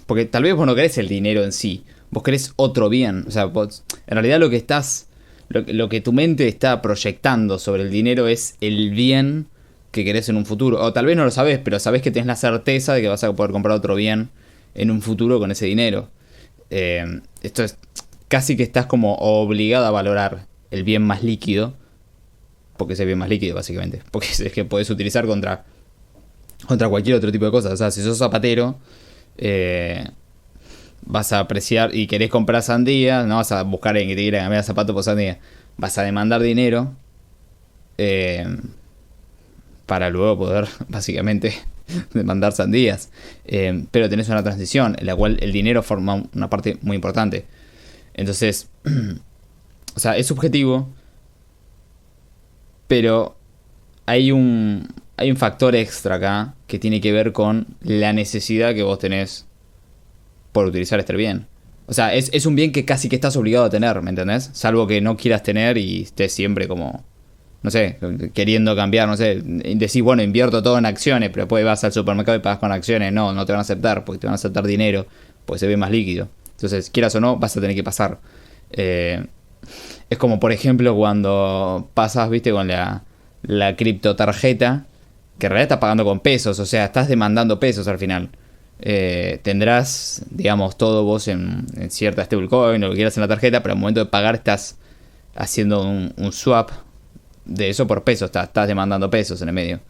Porque tal vez vos no querés el dinero en sí, vos querés otro bien. O sea, vos, en realidad lo que tu mente está proyectando sobre el dinero es el bien que querés en un futuro. O tal vez no lo sabés, pero sabés que tenés la certeza de que vas a poder comprar otro bien en un futuro con ese dinero. Esto es casi que estás como obligado a valorar el bien más líquido, porque es el bien más líquido básicamente, porque es el que podés utilizar contra cualquier otro tipo de cosas. O sea, si sos zapatero, vas a apreciar y querés comprar sandía, no vas a buscar en que te quiera cambiar zapato por sandía, vas a demandar dinero para luego poder básicamente demandar sandías. Pero tenés una transición en la cual el dinero forma una parte muy importante. Entonces, o sea, es subjetivo, pero hay un factor extra acá que tiene que ver con la necesidad que vos tenés por utilizar este bien. O sea, es un bien que casi que estás obligado a tener, ¿me entendés? Salvo que no quieras tener y estés siempre como, no sé, queriendo cambiar, no sé, decís, bueno, invierto todo en acciones, pero después vas al supermercado y pagas con acciones. No te van a aceptar, porque te van a aceptar dinero, porque se ve más líquido. Entonces, quieras o no, vas a tener que pasar. Es como, por ejemplo, cuando pasas, viste, con la criptotarjeta, que en realidad estás pagando con pesos, o sea, estás demandando pesos al final. Tendrás, digamos, todo vos en cierta stablecoin o lo que quieras en la tarjeta, pero al momento de pagar estás haciendo un swap de eso por pesos, estás demandando pesos en el medio.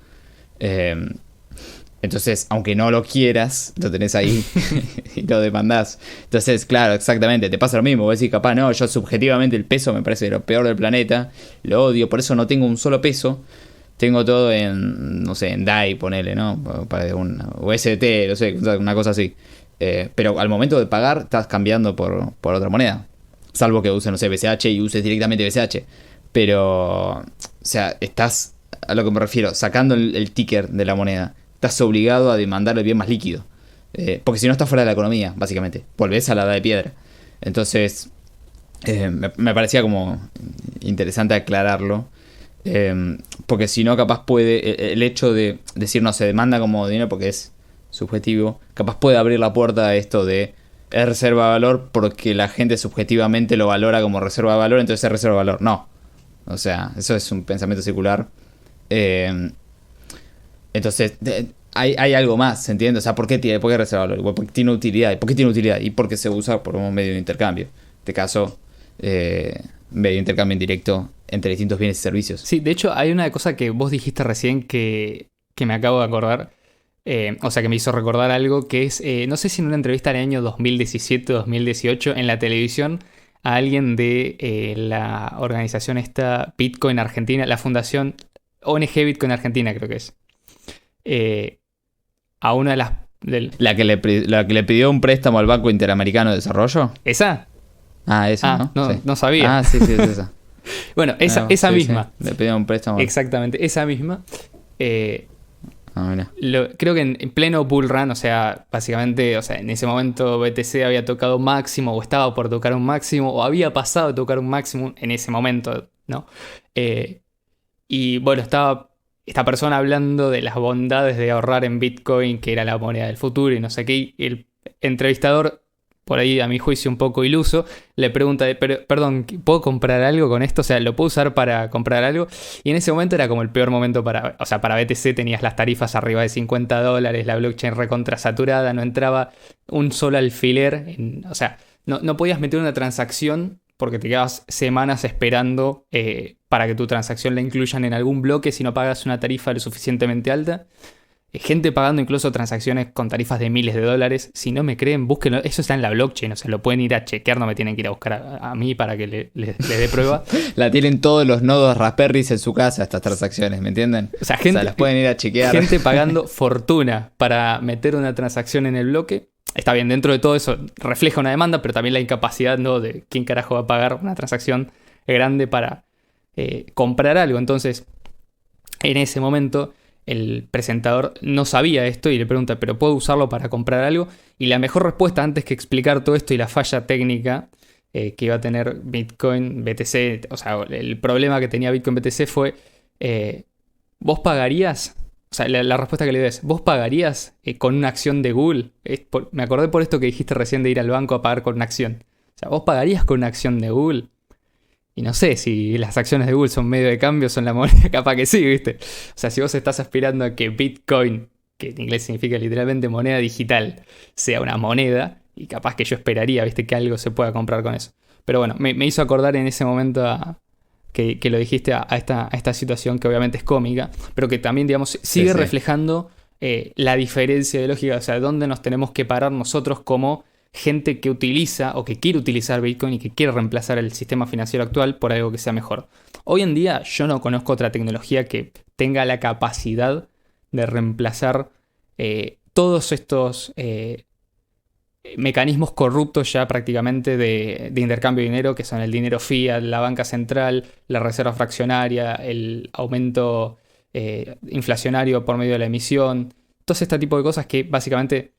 Entonces, aunque no lo quieras, lo tenés ahí y lo demandás. Entonces, claro, exactamente, te pasa lo mismo. Vos decís, capaz, no, yo subjetivamente el peso me parece lo peor del planeta, lo odio, por eso no tengo un solo peso. Tengo todo en, no sé, en DAI, ponele, ¿no? Para un USDT, no sé, una cosa así. Pero al momento de pagar, estás cambiando por otra moneda. Salvo que uses, no sé, BCH y uses directamente BCH. Pero, o sea, estás, a lo que me refiero, sacando el ticker de la moneda. Estás obligado a demandar el bien más líquido. Porque si no, estás fuera de la economía, básicamente. Volvés a la edad de piedra. Entonces, me parecía como interesante aclararlo. Porque si no, capaz puede, el hecho de decir no se demanda como dinero porque es subjetivo, capaz puede abrir la puerta a esto de es reserva de valor porque la gente subjetivamente lo valora como reserva de valor, entonces es reserva de valor. No, o sea, eso es un pensamiento circular. Entonces hay algo más, ¿se entiende? O sea, ¿por qué reserva de valor? Porque tiene utilidad. ¿Por qué tiene utilidad? Y porque se usa por un medio de intercambio. En este caso, medio de intercambio indirecto entre distintos bienes y servicios. Sí, de hecho hay una cosa que vos dijiste recién que me acabo de acordar, o sea que me hizo recordar algo que es, no sé si en una entrevista en el año 2017-2018 en la televisión a alguien de la organización esta Bitcoin Argentina, la fundación ONG Bitcoin Argentina creo que es, a una de las... ¿La que le pidió un préstamo al Banco Interamericano de Desarrollo? ¿Esa? Ah, esa, ¿no? No, sí. No sabía. Ah, sí, es esa. Bueno, esa sí, misma. Sí. Le pidió un préstamo. Exactamente, esa misma. Mira. Creo que en pleno bull run, o sea, básicamente, o sea, en ese momento BTC había tocado un máximo o estaba por tocar un máximo o había pasado a tocar un máximo en ese momento, ¿no? Y bueno, estaba esta persona hablando de las bondades de ahorrar en Bitcoin, que era la moneda del futuro y no sé qué, y el entrevistador por ahí a mi juicio un poco iluso, le pregunta, pero, perdón, ¿puedo comprar algo con esto? O sea, ¿lo puedo usar para comprar algo? Y en ese momento era como el peor momento o sea, para BTC tenías las tarifas arriba de $50, la blockchain recontra saturada, no entraba un solo alfiler, o sea, no podías meter una transacción porque te quedabas semanas esperando para que tu transacción la incluyan en algún bloque si no pagas una tarifa lo suficientemente alta. Gente pagando incluso transacciones con tarifas de miles de dólares. Si no me creen, búsquenlo. Eso está en la blockchain, o sea, lo pueden ir a chequear, no me tienen que ir a buscar a mí para que les dé prueba. La tienen todos los nodos Raspberries en su casa, estas transacciones, ¿me entienden? O sea, las pueden ir a chequear. Gente pagando fortuna para meter una transacción en el bloque. Está bien, dentro de todo eso refleja una demanda, pero también la incapacidad, ¿no?, de quién carajo va a pagar una transacción grande para comprar algo. Entonces, en ese momento, el presentador no sabía esto y le pregunta, ¿pero puedo usarlo para comprar algo? Y la mejor respuesta, antes que explicar todo esto y la falla técnica que iba a tener Bitcoin BTC, o sea, el problema que tenía Bitcoin BTC fue, ¿vos pagarías? O sea, la respuesta que le doy es, ¿vos pagarías con una acción de Google? Me acordé por esto que dijiste recién de ir al banco a pagar con una acción. O sea, ¿vos pagarías con una acción de Google? Y no sé si las acciones de Google son medio de cambio, son la moneda, capaz que sí, ¿viste? O sea, si vos estás aspirando a que Bitcoin, que en inglés significa literalmente moneda digital, sea una moneda, y capaz que yo esperaría, ¿viste?, que algo se pueda comprar con eso. Pero bueno, me hizo acordar en ese momento que lo dijiste a esta situación que obviamente es cómica, pero que también, digamos, sigue reflejando la diferencia de lógica, o sea, dónde nos tenemos que parar nosotros como gente que utiliza o que quiere utilizar Bitcoin y que quiere reemplazar el sistema financiero actual por algo que sea mejor. Hoy en día yo no conozco otra tecnología que tenga la capacidad de reemplazar todos estos mecanismos corruptos ya prácticamente de intercambio de dinero, que son el dinero fiat, la banca central, la reserva fraccionaria, el aumento inflacionario por medio de la emisión, todo este tipo de cosas que básicamente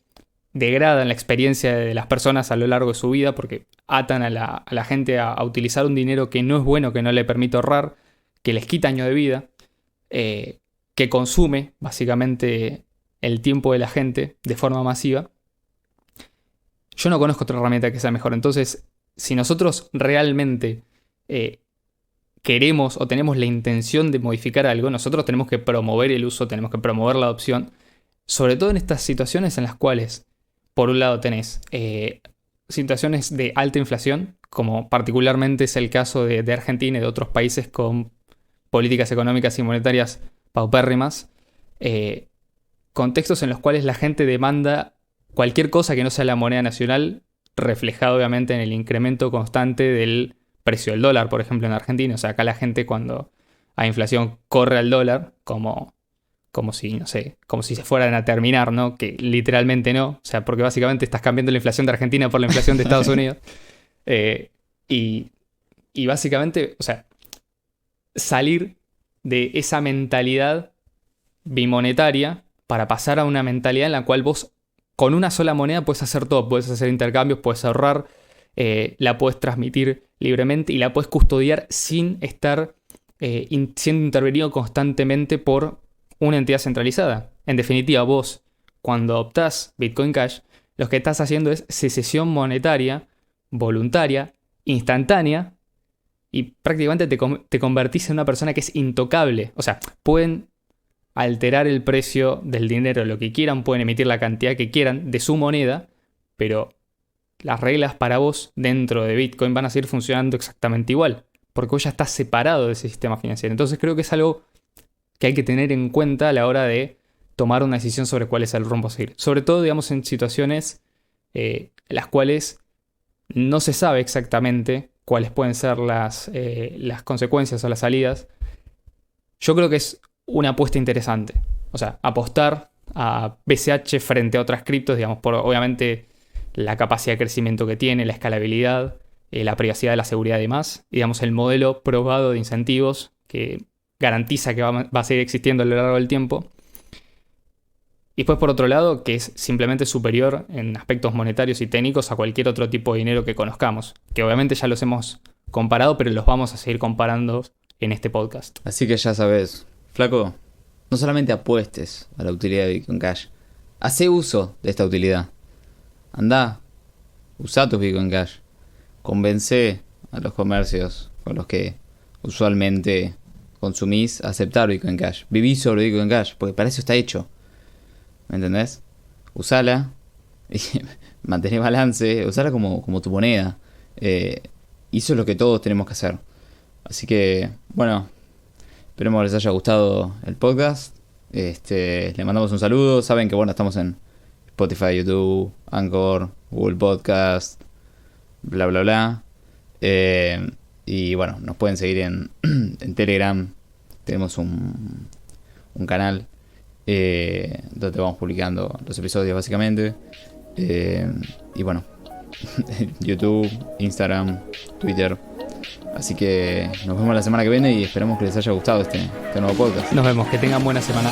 degradan la experiencia de las personas a lo largo de su vida porque atan a la gente a utilizar un dinero que no es bueno, que no le permite ahorrar, que les quita años de vida, que consume básicamente el tiempo de la gente de forma masiva. Yo no conozco otra herramienta que sea mejor. Entonces, si nosotros realmente queremos o tenemos la intención de modificar algo, nosotros tenemos que promover el uso, tenemos que promover la adopción, sobre todo en estas situaciones en las cuales, por un lado, tenés situaciones de alta inflación, como particularmente es el caso de Argentina y de otros países con políticas económicas y monetarias paupérrimas, contextos en los cuales la gente demanda cualquier cosa que no sea la moneda nacional, reflejado obviamente en el incremento constante del precio del dólar, por ejemplo, en Argentina. O sea, acá la gente cuando hay inflación corre al dólar como si, no sé, como si se fueran a terminar, ¿no? Que literalmente no. O sea, porque básicamente estás cambiando la inflación de Argentina por la inflación de Estados Unidos. Y básicamente, o sea, salir de esa mentalidad bimonetaria para pasar a una mentalidad en la cual vos con una sola moneda puedes hacer todo, puedes hacer intercambios, puedes ahorrar, la puedes transmitir libremente y la puedes custodiar sin estar siendo intervenido constantemente por una entidad centralizada. En definitiva, vos, cuando adoptás Bitcoin Cash, lo que estás haciendo es secesión monetaria, voluntaria, instantánea, y prácticamente te convertís en una persona que es intocable. O sea, pueden alterar el precio del dinero lo que quieran, pueden emitir la cantidad que quieran de su moneda, pero las reglas para vos dentro de Bitcoin van a seguir funcionando exactamente igual, porque vos ya estás separado de ese sistema financiero. Entonces creo que es algo que hay que tener en cuenta a la hora de tomar una decisión sobre cuál es el rumbo a seguir. Sobre todo, digamos, en situaciones las cuales no se sabe exactamente cuáles pueden ser las consecuencias o las salidas. Yo creo que es una apuesta interesante. O sea, apostar a BCH frente a otras criptos, digamos, por obviamente la capacidad de crecimiento que tiene, la escalabilidad, la privacidad, la seguridad y demás. Y, digamos, el modelo probado de incentivos que garantiza que va a seguir existiendo a lo largo del tiempo. Y después, por otro lado, que es simplemente superior en aspectos monetarios y técnicos a cualquier otro tipo de dinero que conozcamos. Que obviamente ya los hemos comparado, pero los vamos a seguir comparando en este podcast. Así que ya sabes, flaco, no solamente apuestes a la utilidad de Bitcoin Cash, hacé uso de esta utilidad. Andá, Usá tus Bitcoin Cash. Convence a los comercios con los que usualmente consumís a aceptar Bitcoin Cash. Viví sobre Bitcoin Cash, porque para eso está hecho. ¿Me entendés? Usala y mantener balance. Usala como tu moneda. Y eso es lo que todos tenemos que hacer. Así que, bueno, esperemos que les haya gustado el podcast. Les mandamos un saludo. Saben que, bueno, estamos en Spotify, YouTube, Anchor, Google Podcast, bla, bla, bla. Y bueno, nos pueden seguir en Telegram. Tenemos un canal donde vamos publicando los episodios básicamente. Y bueno, YouTube, Instagram, Twitter. Así que nos vemos la semana que viene y esperamos que les haya gustado este nuevo podcast. Nos vemos, que tengan buena semana.